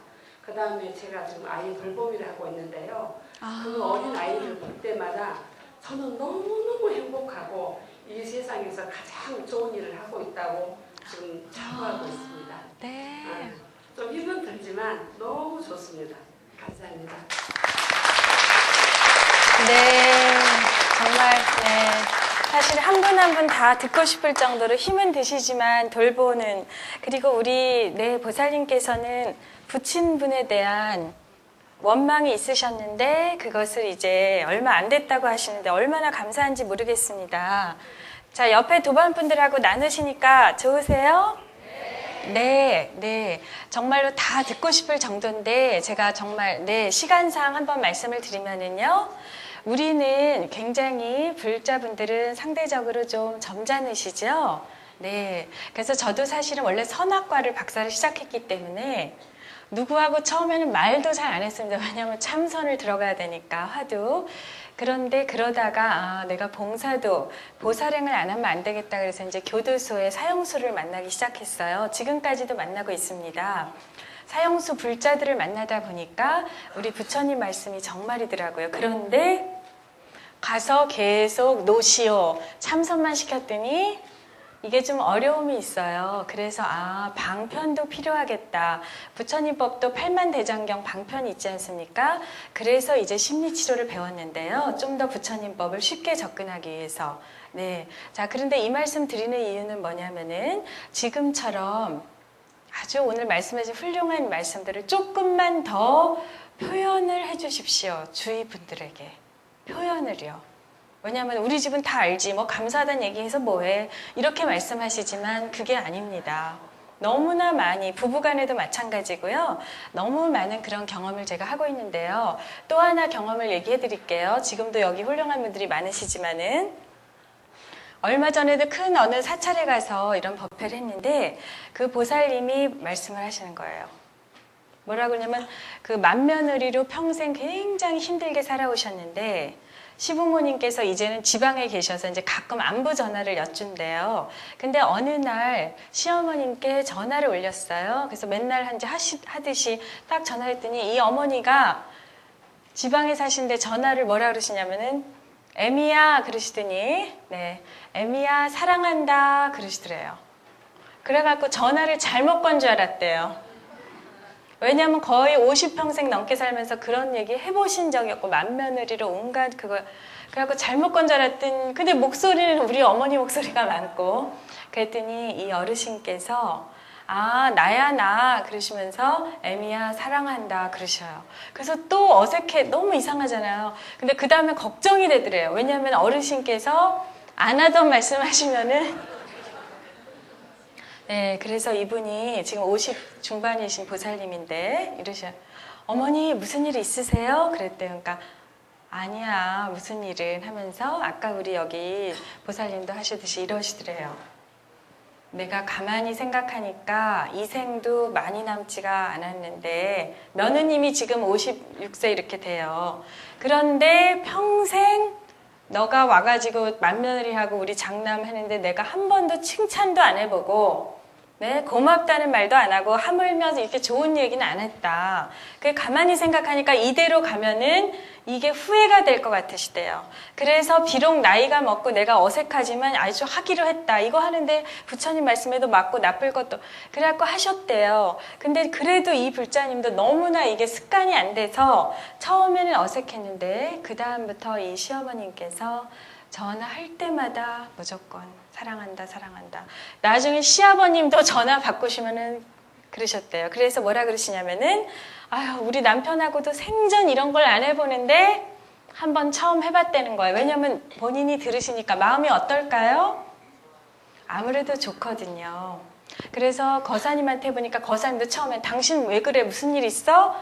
그 다음에 제가 지금 아이 돌보미를 하고 있는데요. 그 어린 아이를 볼 때마다 저는 너무너무 행복하고 이 세상에서 가장 좋은 일을 하고 있다고 지금 자부하고 있습니다. 네. 좀 힘은 들지만 너무 좋습니다. 감사합니다. 네, 정말, 네. 사실 한 분 한 분 다 듣고 싶을 정도로 힘은 드시지만 돌보는, 그리고 우리 보살님께서는 부친 분에 대한 원망이 있으셨는데 그것을 이제 얼마 안 됐다고 하시는데 얼마나 감사한지 모르겠습니다. 자, 옆에 도반분들하고 나누시니까 좋으세요? 네, 네. 정말로 다 듣고 싶을 정도인데 제가 정말 시간상 한번 말씀을 드리면은요. 우리는 굉장히 불자분들은 상대적으로 좀 점잖으시죠? 네. 그래서 저도 사실은 원래 선악과를 박사를 시작했기 때문에 누구하고 처음에는 말도 잘 안 했습니다. 왜냐하면 참선을 들어가야 되니까 화두. 그런데 그러다가 내가 봉사도 보살행을 안 하면 안 되겠다 그래서 이제 교도소에 사형수를 만나기 시작했어요. 지금까지도 만나고 있습니다. 사형수 불자들을 만나다 보니까 우리 부처님 말씀이 정말이더라고요. 그런데 가서 계속 노시오 참선만 시켰더니 이게 좀 어려움이 있어요. 그래서 방편도 필요하겠다. 부처님 법도 팔만대장경 방편이 있지 않습니까? 그래서 이제 심리치료를 배웠는데요. 좀 더 부처님 법을 쉽게 접근하기 위해서. 네. 자, 그런데 이 말씀 드리는 이유는 뭐냐면은 지금처럼 아주 오늘 말씀하신 훌륭한 말씀들을 조금만 더 표현을 해 주십시오. 주위 분들에게. 표현을요. 왜냐하면 우리 집은 다 알지. 뭐 감사하다는 얘기해서 뭐해. 이렇게 말씀하시지만 그게 아닙니다. 너무나 많이, 부부간에도 마찬가지고요. 너무 많은 그런 경험을 제가 하고 있는데요. 또 하나 경험을 얘기해 드릴게요. 지금도 여기 훌륭한 분들이 많으시지만은 얼마 전에도 큰 어느 사찰에 가서 이런 법회를 했는데 그 보살님이 말씀을 하시는 거예요. 뭐라고 하냐면 그 맏며느리로 평생 굉장히 힘들게 살아오셨는데 시부모님께서 이제는 지방에 계셔서 이제 가끔 안부 전화를 여쭌대요. 근데 어느 날 시어머님께 전화를 올렸어요. 그래서 맨날 하듯이 딱 전화했더니 이 어머니가 지방에 사시는데 전화를 뭐라 그러시냐면은 애미야 그러시더니 네, 애미야 사랑한다 그러시더래요. 그래갖고 전화를 잘못 건 줄 알았대요. 왜냐하면 거의 50평생 넘게 살면서 그런 얘기 해보신 적이 없고 맏며느리로 온갖 그거 그래갖고 잘못 건 줄 알았더니 근데 목소리는 우리 어머니 목소리가 많고 그랬더니 이 어르신께서 아 나야 나 그러시면서 애미야 사랑한다 그러셔요. 그래서 또 어색해 너무 이상하잖아요. 근데 그 다음에 걱정이 되더래요. 왜냐하면 어르신께서 안 하던 말씀하시면은 네, 그래서 이분이 지금 50 중반이신 보살님인데 이러셔요. 어머니 무슨 일 있으세요? 그랬대요. 그러니까 아니야 무슨 일은 하면서 아까 우리 여기 보살님도 하시듯이 이러시더래요. 내가 가만히 생각하니까 이 생도 많이 남지가 않았는데 며느님이 지금 56세 이렇게 돼요. 그런데 평생 너가 와가지고 맏며느리하고 우리 장남하는데 내가 한 번도 칭찬도 안 해보고 네, 고맙다는 말도 안 하고 하물며 이렇게 좋은 얘기는 안 했다. 그 가만히 생각하니까 이대로 가면은 이게 후회가 될 것 같으시대요. 그래서 비록 나이가 먹고 내가 어색하지만 아주 하기로 했다. 이거 하는데 부처님 말씀에도 맞고 나쁠 것도 그래갖고 하셨대요. 근데 그래도 이 불자님도 너무나 이게 습관이 안 돼서 처음에는 어색했는데 그 다음부터 이 시어머님께서 전화할 때마다 무조건 사랑한다 사랑한다. 나중에 시아버님도 전화 바꾸시면은 그러셨대요. 그래서 뭐라 그러시냐면은 아유 우리 남편하고도 생전 이런 걸 안 해보는데 한번 처음 해봤다는 거예요. 왜냐면 본인이 들으시니까 마음이 어떨까요? 아무래도 좋거든요. 그래서 거사님한테 해보니까 거사님도 처음에 당신 왜 그래 무슨 일 있어?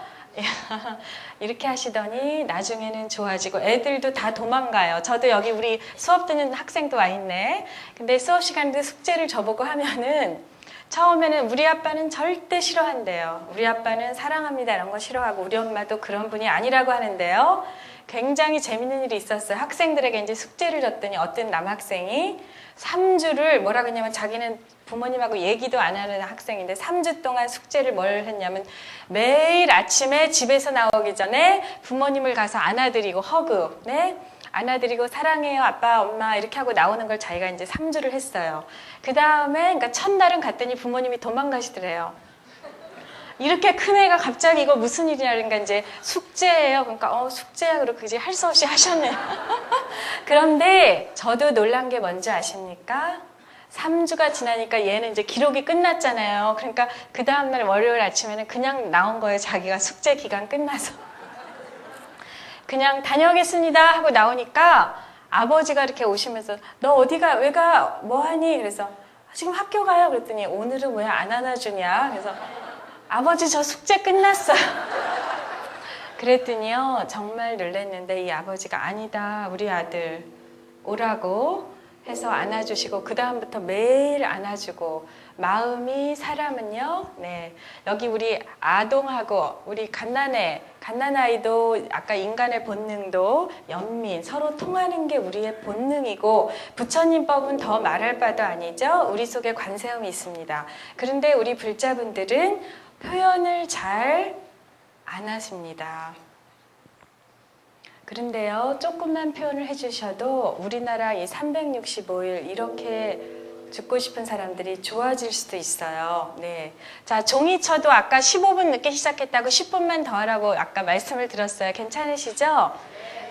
이렇게 하시더니 나중에는 좋아지고 애들도 다 도망가요. 저도 여기 우리 수업 듣는 학생도 와 있네. 근데 수업 시간인데 숙제를 저보고 하면은 처음에는 우리 아빠는 절대 싫어한대요. 우리 아빠는 사랑합니다 이런 거 싫어하고 우리 엄마도 그런 분이 아니라고 하는데요. 굉장히 재밌는 일이 있었어요. 학생들에게 이제 숙제를 줬더니 어떤 남학생이 3주를 뭐라 그러냐면 자기는 부모님하고 얘기도 안 하는 학생인데 3주 동안 숙제를 뭘 했냐면 매일 아침에 집에서 나오기 전에 부모님을 가서 안아드리고 허그, 네? 안아드리고 사랑해요 아빠 엄마 이렇게 하고 나오는 걸 자기가 이제 3주를 했어요. 그 다음에 그러니까 첫날은 갔더니 부모님이 도망가시더래요. 이렇게 큰 애가 갑자기 이거 무슨 일이냐 그러니까 이제 숙제예요. 그러니까 숙제야 그러고 이제 할 수 없이 하셨네요. 그런데 저도 놀란 게 뭔지 아십니까? 3주가 지나니까 얘는 이제 기록이 끝났잖아요. 그러니까 그 다음날 월요일 아침에는 그냥 나온 거예요. 자기가 숙제 기간 끝나서. 그냥 다녀오겠습니다 하고 나오니까 아버지가 이렇게 오시면서 너 어디가 왜 가? 뭐하니? 그래서 지금 학교 가요. 그랬더니 오늘은 왜 안 안아주냐? 그래서 아버지 저 숙제 끝났어요. 그랬더니요 정말 놀랐는데 이 아버지가 아니다 우리 아들 오라고 해서 안아주시고 그 다음부터 매일 안아주고 마음이 사람은요 네 여기 우리 아동하고 우리 갓난아이도 아까 인간의 본능도 연민 서로 통하는 게 우리의 본능이고 부처님 법은 더 말할 바도 아니죠. 우리 속에 관세음이 있습니다. 그런데 우리 불자분들은 표현을 잘 안 하십니다. 그런데요 조금만 표현을 해주셔도 우리나라 이 365일 이렇게 죽고 싶은 사람들이 좋아질 수도 있어요. 네. 자, 종이쳐도 아까 15분 늦게 시작했다고 10분만 더 하라고 아까 말씀을 들었어요. 괜찮으시죠?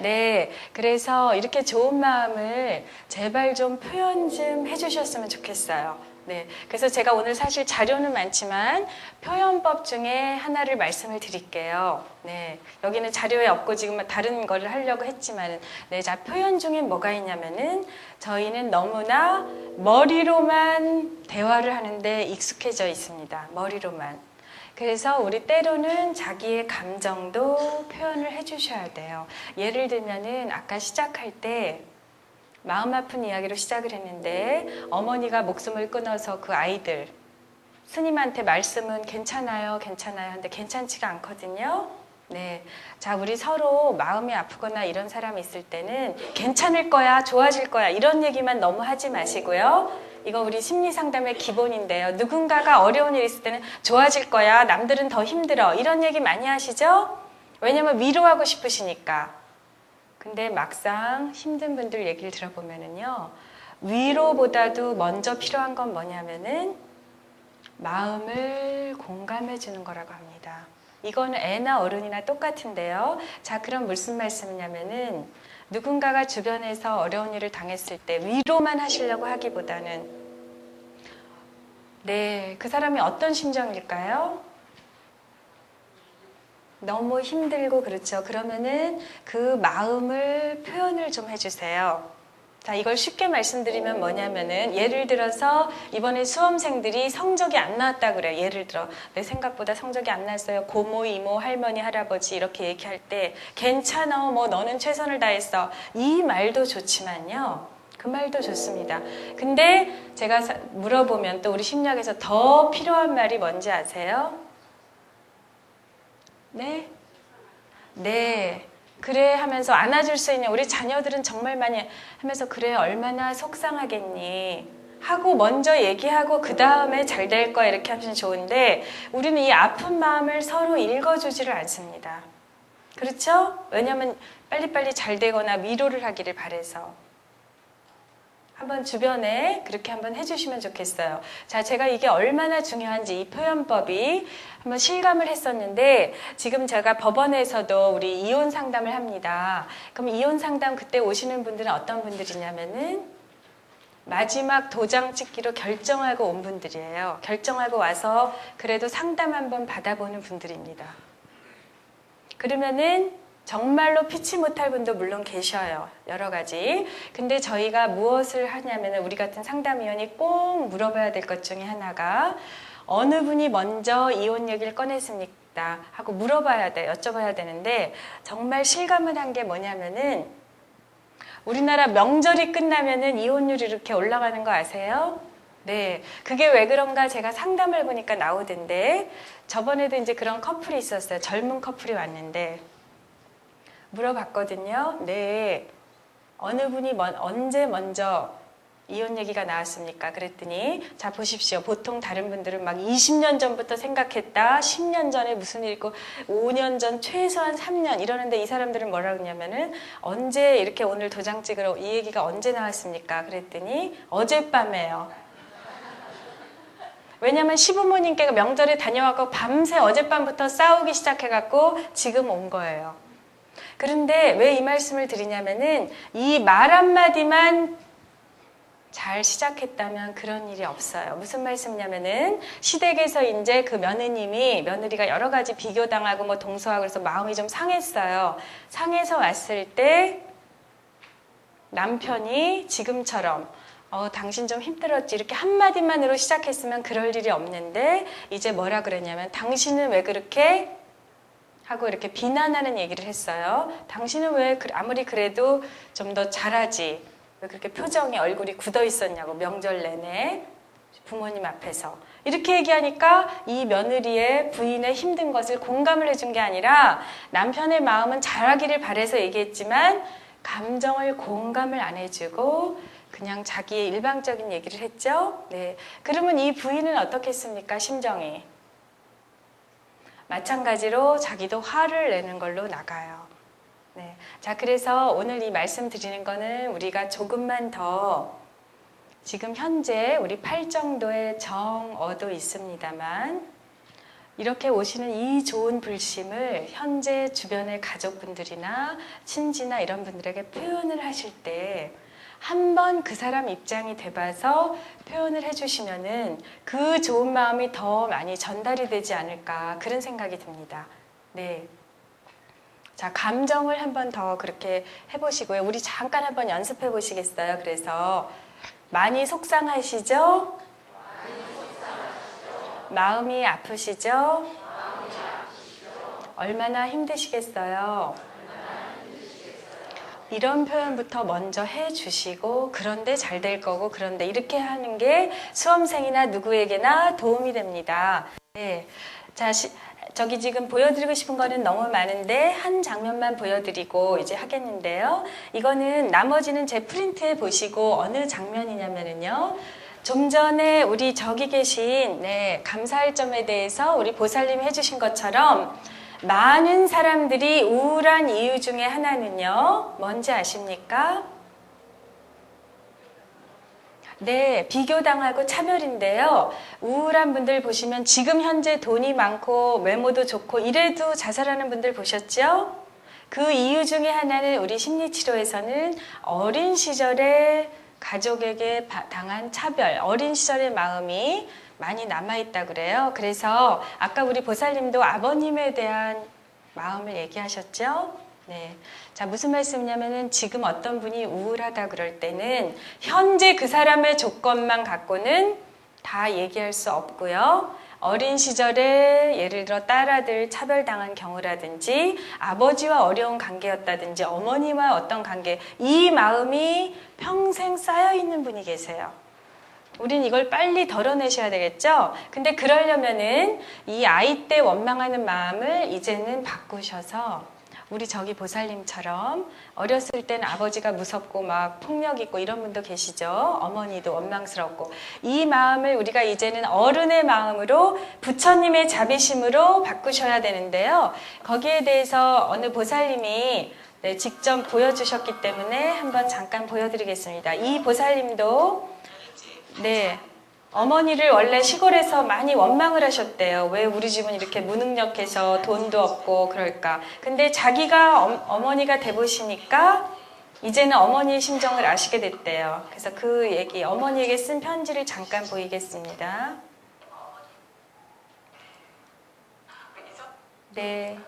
네. 그래서 이렇게 좋은 마음을 제발 좀 표현 좀 해주셨으면 좋겠어요. 네, 그래서 제가 오늘 사실 자료는 많지만 표현법 중에 하나를 말씀을 드릴게요. 네, 여기는 자료에 없고 지금 다른 거를 하려고 했지만, 네, 자, 표현 중에 뭐가 있냐면은 저희는 너무나 머리로만 대화를 하는데 익숙해져 있습니다. 머리로만. 그래서 우리 때로는 자기의 감정도 표현을 해주셔야 돼요. 예를 들면은 아까 시작할 때 마음 아픈 이야기로 시작을 했는데 어머니가 목숨을 끊어서 그 아이들 스님한테 말씀은 괜찮아요, 괜찮아요 하는데 괜찮지가 않거든요. 네, 자, 우리 서로 마음이 아프거나 이런 사람이 있을 때는 괜찮을 거야, 좋아질 거야 이런 얘기만 너무 하지 마시고요. 이거 우리 심리 상담의 기본인데요. 누군가가 어려운 일 있을 때는 좋아질 거야, 남들은 더 힘들어 이런 얘기 많이 하시죠? 왜냐면 위로하고 싶으시니까. 근데 막상 힘든 분들 얘기를 들어보면은요, 위로보다도 먼저 필요한 건 뭐냐면은 마음을 공감해 주는 거라고 합니다. 이거는 애나 어른이나 똑같은데요. 자, 그럼 무슨 말씀이냐면은 누군가가 주변에서 어려운 일을 당했을 때 위로만 하시려고 하기보다는, 네, 그 사람이 어떤 심정일까요? 너무 힘들고 그렇죠. 그러면은 그 마음을 표현을 좀 해주세요. 자, 이걸 쉽게 말씀드리면 뭐냐면은 예를 들어서 이번에 수험생들이 성적이 안 나왔다 그래요. 예를 들어 내 생각보다 성적이 안 났어요. 고모, 이모, 할머니, 할아버지 이렇게 얘기할 때 괜찮아, 뭐 너는 최선을 다했어. 이 말도 좋지만요. 그 말도 좋습니다. 근데 제가 물어보면 또 우리 심리학에서 더 필요한 말이 뭔지 아세요? 네? 네. 그래 하면서 안아줄 수 있는 우리 자녀들은 정말 많이 하면서 그래 얼마나 속상하겠니 하고 먼저 얘기하고 그 다음에 잘 될 거야 이렇게 하면 좋은데 우리는 이 아픈 마음을 서로 읽어주지를 않습니다. 그렇죠? 왜냐하면 빨리빨리 잘 되거나 위로를 하기를 바래서. 한번 주변에 그렇게 한번 해주시면 좋겠어요. 자, 제가 이게 얼마나 중요한지 이 표현법이 한번 실감을 했었는데 지금 제가 법원에서도 우리 이혼 상담을 합니다. 그럼 이혼 상담 그때 오시는 분들은 어떤 분들이냐면은 마지막 도장 찍기로 결정하고 온 분들이에요. 결정하고 와서 그래도 상담 한번 받아보는 분들입니다. 그러면은 정말로 피치 못할 분도 물론 계셔요. 여러 가지. 근데 저희가 무엇을 하냐면 우리 같은 상담위원이 꼭 물어봐야 될 것 중에 하나가 어느 분이 먼저 이혼 얘기를 꺼냈습니까? 하고 물어봐야 돼, 여쭤봐야 되는데 정말 실감을 한 게 뭐냐면은 우리나라 명절이 끝나면은 이혼율이 이렇게 올라가는 거 아세요? 네. 그게 왜 그런가 제가 상담을 해보니까 나오던데 저번에도 이제 그런 커플이 있었어요. 젊은 커플이 왔는데 물어봤거든요. 네. 어느 분이 언제 먼저 이혼 얘기가 나왔습니까? 그랬더니 자 보십시오. 보통 다른 분들은 막 20년 전부터 생각했다. 10년 전에 무슨 일 있고 5년 전 최소한 3년 이러는데 이 사람들은 뭐라 그러냐면은 언제 이렇게 오늘 도장 찍으러 이 얘기가 언제 나왔습니까? 그랬더니 어젯밤에요. 왜냐면 시부모님께가 명절에 다녀와서 밤새 어젯밤부터 싸우기 시작해갖고 지금 온 거예요. 그런데 왜 이 말씀을 드리냐면은 이 말 한마디만 잘 시작했다면 그런 일이 없어요. 무슨 말씀이냐면은 시댁에서 이제 그 며느리가 여러 가지 비교당하고 뭐 동서하고 그래서 마음이 좀 상했어요. 상해서 왔을 때 남편이 지금처럼 당신 좀 힘들었지 이렇게 한마디만으로 시작했으면 그럴 일이 없는데 이제 뭐라 그랬냐면 당신은 왜 그렇게 하고 이렇게 비난하는 얘기를 했어요. 당신은 왜 아무리 그래도 좀 더 잘하지 왜 그렇게 표정이 얼굴이 굳어 있었냐고 명절 내내 부모님 앞에서 이렇게 얘기하니까 이 며느리의 부인의 힘든 것을 공감을 해준 게 아니라 남편의 마음은 잘하기를 바래서 얘기했지만 감정을 공감을 안 해주고 그냥 자기의 일방적인 얘기를 했죠. 네. 그러면 이 부인은 어떻겠습니까? 심정이. 마찬가지로 자기도 화를 내는 걸로 나가요. 네. 자, 그래서 오늘 이 말씀 드리는 거는 우리가 조금만 더 지금 현재 우리 8 정도의 정어도 있습니다만 이렇게 오시는 이 좋은 불심을 현재 주변의 가족분들이나 친지나 이런 분들에게 표현을 하실 때 한번 그 사람 입장이 돼봐서 표현을 해주시면은 그 좋은 마음이 더 많이 전달이 되지 않을까 그런 생각이 듭니다. 네. 자, 감정을 한번 더 그렇게 해보시고요. 우리 잠깐 한번 연습해 보시겠어요? 그래서 많이 속상하시죠? 마음이 아프시죠? 얼마나 힘드시겠어요? 이런 표현부터 먼저 해주시고 그런데 잘 될 거고 그런데 이렇게 하는 게 수험생이나 누구에게나 도움이 됩니다. 네. 자, 저기 지금 보여드리고 싶은 거는 너무 많은데 한 장면만 보여드리고 이제 하겠는데요. 이거는 나머지는 제 프린트에 보시고 어느 장면이냐면요. 좀 전에 우리 저기 계신 감사할 점에 대해서 우리 보살님이 해주신 것처럼 많은 사람들이 우울한 이유 중에 하나는요. 뭔지 아십니까? 네, 비교당하고 차별인데요. 우울한 분들 보시면 지금 현재 돈이 많고 외모도 좋고 이래도 자살하는 분들 보셨죠? 그 이유 중에 하나는 우리 심리치료에서는 어린 시절에 가족에게 당한 차별, 어린 시절의 마음이 많이 남아있다 그래요. 그래서 아까 우리 보살님도 아버님에 대한 마음을 얘기하셨죠? 네. 자, 무슨 말씀이냐면은 지금 어떤 분이 우울하다 그럴 때는 현재 그 사람의 조건만 갖고는 다 얘기할 수 없고요. 어린 시절에 예를 들어 딸아들 차별당한 경우라든지 아버지와 어려운 관계였다든지 어머니와 어떤 관계, 이 마음이 평생 쌓여있는 분이 계세요. 우린 이걸 빨리 덜어내셔야 되겠죠? 근데 그러려면은 이 아이 때 원망하는 마음을 이제는 바꾸셔서 우리 저기 보살님처럼 어렸을 때는 아버지가 무섭고 막 폭력 있고 이런 분도 계시죠. 어머니도 원망스럽고 이 마음을 우리가 이제는 어른의 마음으로 부처님의 자비심으로 바꾸셔야 되는데요. 거기에 대해서 어느 보살님이 직접 보여주셨기 때문에 한번 잠깐 보여드리겠습니다. 이 보살님도 어머니를 원래 시골에서 많이 원망을 하셨대요. 왜 우리 집은 이렇게 무능력해서 돈도 없고 그럴까. 근데 자기가 어머니가 돼보시니까 이제는 어머니의 심정을 아시게 됐대요. 그래서 그 얘기, 어머니에게 쓴 편지를 잠깐 보이겠습니다. 네.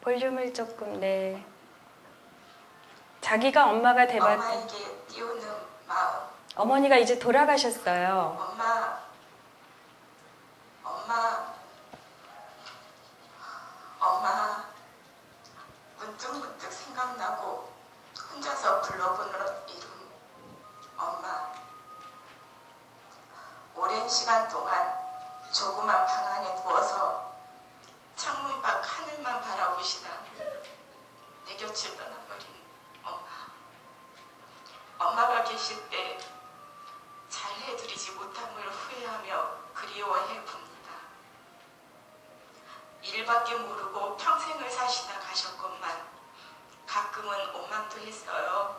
볼륨을 조금, 자기가 엄마가 돼봤던 엄마에게 띄우는 마음. 어머니가 이제 돌아가셨어요. 엄마 문득문득 생각나고 혼자서 불러보는 이름 엄마. 오랜 시간 동안 조그만 방 안에 누워서 창문 밖 하늘만 바라보시다 내 곁을 떠나버린 엄마가 계실 때 잘해드리지 못함을 후회하며 그리워해 봅니다. 일밖에 모르고 평생을 사시다 가셨건만 가끔은 오만도 했어요.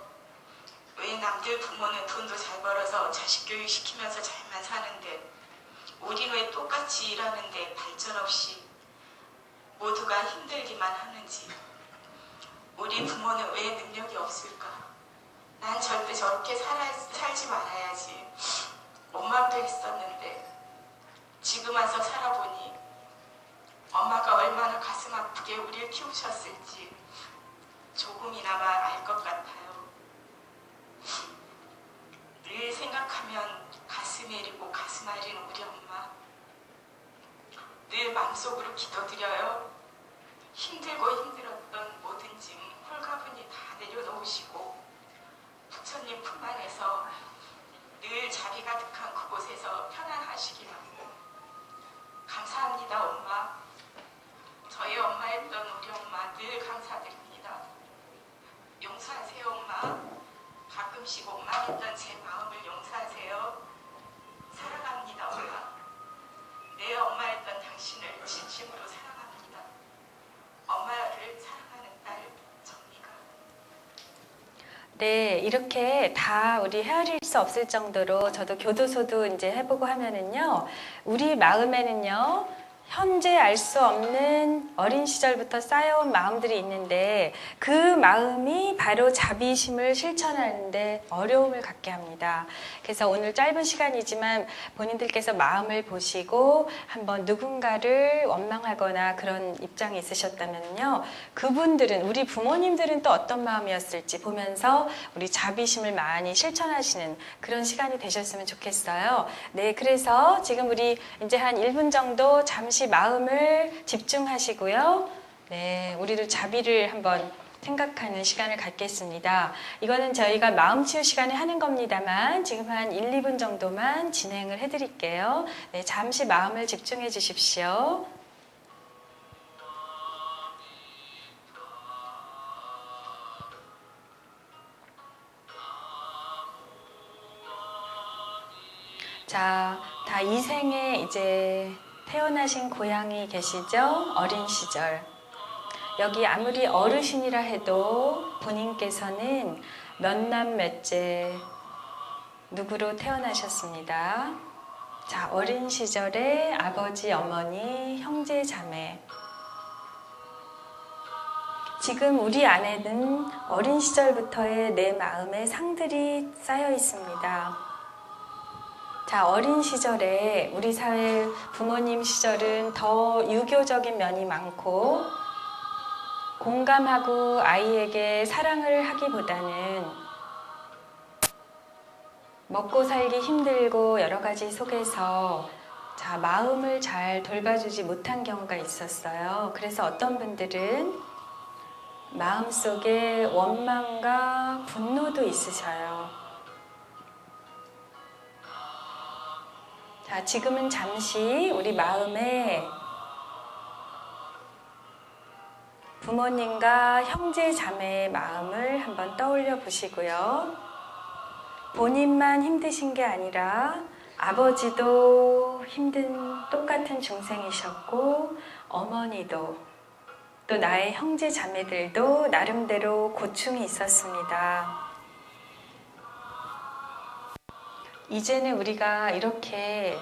왜 남들 부모는 돈도 잘 벌어서 자식 교육시키면서 잘만 사는데 우리는 왜 똑같이 일하는데 발전 없이 모두가 힘들기만 하는지, 우리 부모는 왜 능력이 없을까? 난 절대 저렇게 살지 말아야지. 엄마도 했었는데 지금 와서 살아보니 엄마가 얼마나 가슴 아프게 우리를 키우셨을지 조금이나마 알 것 같아요. 늘 생각하면 가슴이 애리고 가슴 아린 우리 엄마. 늘 마음속으로 기도드려요. 힘들고 힘들었던 모든 짐 홀가분히 다 내려놓으시고 부처님 품 안에서 늘 자비 가득한 그곳에서 편안하시기 바라고. 감사합니다 엄마. 저희 엄마였던 우리 엄마 늘 감사드립니다. 용서하세요 엄마. 가끔씩 원망했던 제 마음을 용서하세요. 사랑합니다 엄마. 내 엄마였던 당신을 진심으로 사랑합니다. 엄마를 사랑하는 딸 정미가. 네, 이렇게 다 우리 헤아릴 수 없을 정도로 저도 교도소도 이제 해보고 하면은요, 우리 마음에는요, 현재 알 수 없는 어린 시절부터 쌓여온 마음들이 있는데 그 마음이 바로 자비심을 실천하는데 어려움을 갖게 합니다. 그래서 오늘 짧은 시간이지만 본인들께서 마음을 보시고 한번 누군가를 원망하거나 그런 입장이 있으셨다면요. 그분들은 우리 부모님들은 또 어떤 마음이었을지 보면서 우리 자비심을 많이 실천하시는 그런 시간이 되셨으면 좋겠어요. 네, 그래서 지금 우리 이제 한 1분 정도 잠시 마음을 집중하시고요. 네, 우리도 자비를 한번 생각하는 시간을 갖겠습니다. 이거는 저희가 마음 치유 시간에 하는 겁니다만 지금 한 1, 2분 정도만 진행을 해드릴게요. 네, 잠시 마음을 집중해 주십시오. 자, 다 이 생에 이제 태어나신 고향이 계시죠? 어린 시절. 여기 아무리 어르신이라 해도 본인께서는 몇남 몇째 누구로 태어나셨습니다. 자, 어린 시절에 아버지, 어머니, 형제, 자매. 지금 우리 안에는 어린 시절부터의 내 마음의 상들이 쌓여 있습니다. 자, 어린 시절에 우리 사회 부모님 시절은 더 유교적인 면이 많고 공감하고 아이에게 사랑을 하기보다는 먹고 살기 힘들고 여러 가지 속에서 자, 마음을 잘 돌봐주지 못한 경우가 있었어요. 그래서 어떤 분들은 마음속에 원망과 분노도 있으셔요. 자, 지금은 잠시 우리 마음에 부모님과 형제 자매의 마음을 한번 떠올려 보시고요. 본인만 힘드신 게 아니라 아버지도 힘든 똑같은 중생이셨고 어머니도 또 나의 형제 자매들도 나름대로 고충이 있었습니다. 이제는 우리가 이렇게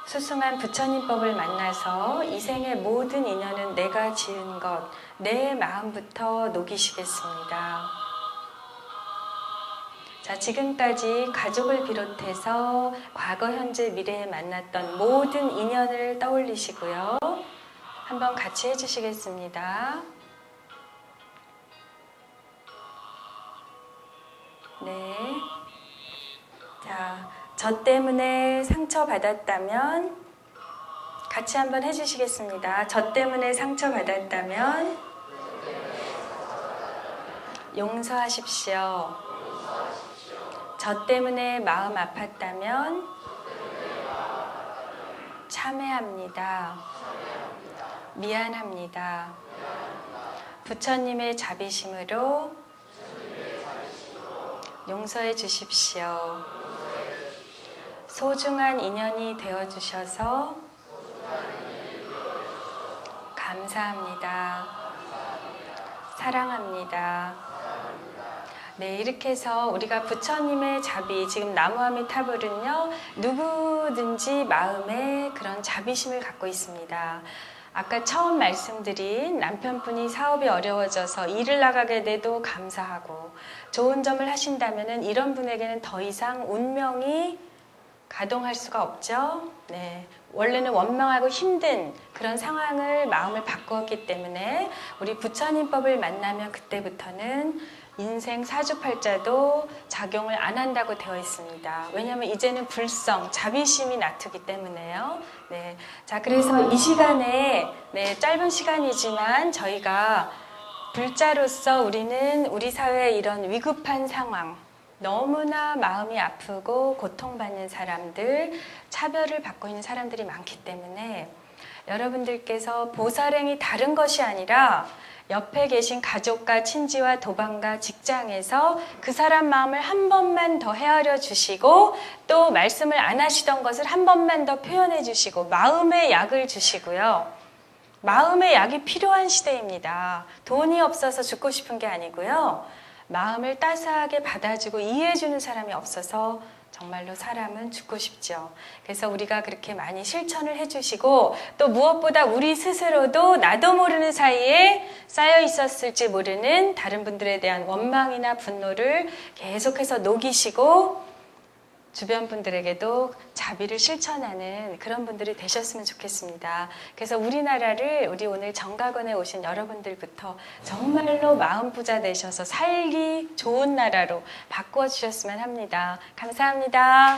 수승한 부처님법을 만나서 이 생의 모든 인연은 내가 지은 것, 내 마음부터 녹이시겠습니다. 자, 지금까지 가족을 비롯해서 과거, 현재, 미래에 만났던 모든 인연을 떠올리시고요. 한번 같이 해주시겠습니다. 네. 자, 저 때문에 상처받았다면 같이 한번 해주시겠습니다. 저 때문에 상처받았다면 용서하십시오. 저 때문에 마음 아팠다면 참회합니다. 미안합니다. 부처님의 자비심으로 용서해 주십시오. 소중한 인연이 되어주셔서 감사합니다. 사랑합니다. 네, 이렇게 해서 우리가 부처님의 자비, 지금 나무아미타불은요, 누구든지 마음에 그런 자비심을 갖고 있습니다. 아까 처음 말씀드린 남편분이 사업이 어려워져서 일을 나가게 돼도 감사하고 좋은 점을 하신다면 이런 분에게는 더 이상 운명이 가동할 수가 없죠. 네, 원래는 원망하고 힘든 그런 상황을 마음을 바꾸었기 때문에 우리 부처님법을 만나면 그때부터는 인생 사주팔자도 작용을 안 한다고 되어 있습니다. 왜냐하면 이제는 불성, 자비심이 나트기 때문에요. 네, 자, 그래서 이 시간에 짧은 시간이지만 저희가 불자로서 우리는 우리 사회의 이런 위급한 상황, 너무나 마음이 아프고 고통받는 사람들, 차별을 받고 있는 사람들이 많기 때문에 여러분들께서 보살행이 다른 것이 아니라 옆에 계신 가족과 친지와 도방과 직장에서 그 사람 마음을 한 번만 더 헤아려 주시고 또 말씀을 안 하시던 것을 한 번만 더 표현해 주시고 마음의 약을 주시고요. 마음의 약이 필요한 시대입니다. 돈이 없어서 죽고 싶은 게 아니고요. 마음을 따스하게 받아주고 이해해주는 사람이 없어서 정말로 사람은 죽고 싶죠. 그래서 우리가 그렇게 많이 실천을 해주시고 또 무엇보다 우리 스스로도 나도 모르는 사이에 쌓여 있었을지 모르는 다른 분들에 대한 원망이나 분노를 계속해서 녹이시고 주변 분들에게도 자비를 실천하는 그런 분들이 되셨으면 좋겠습니다. 그래서 우리나라를 우리 오늘 정각원에 오신 여러분들부터 정말로 마음 부자 되셔서 살기 좋은 나라로 바꾸어 주셨으면 합니다. 감사합니다.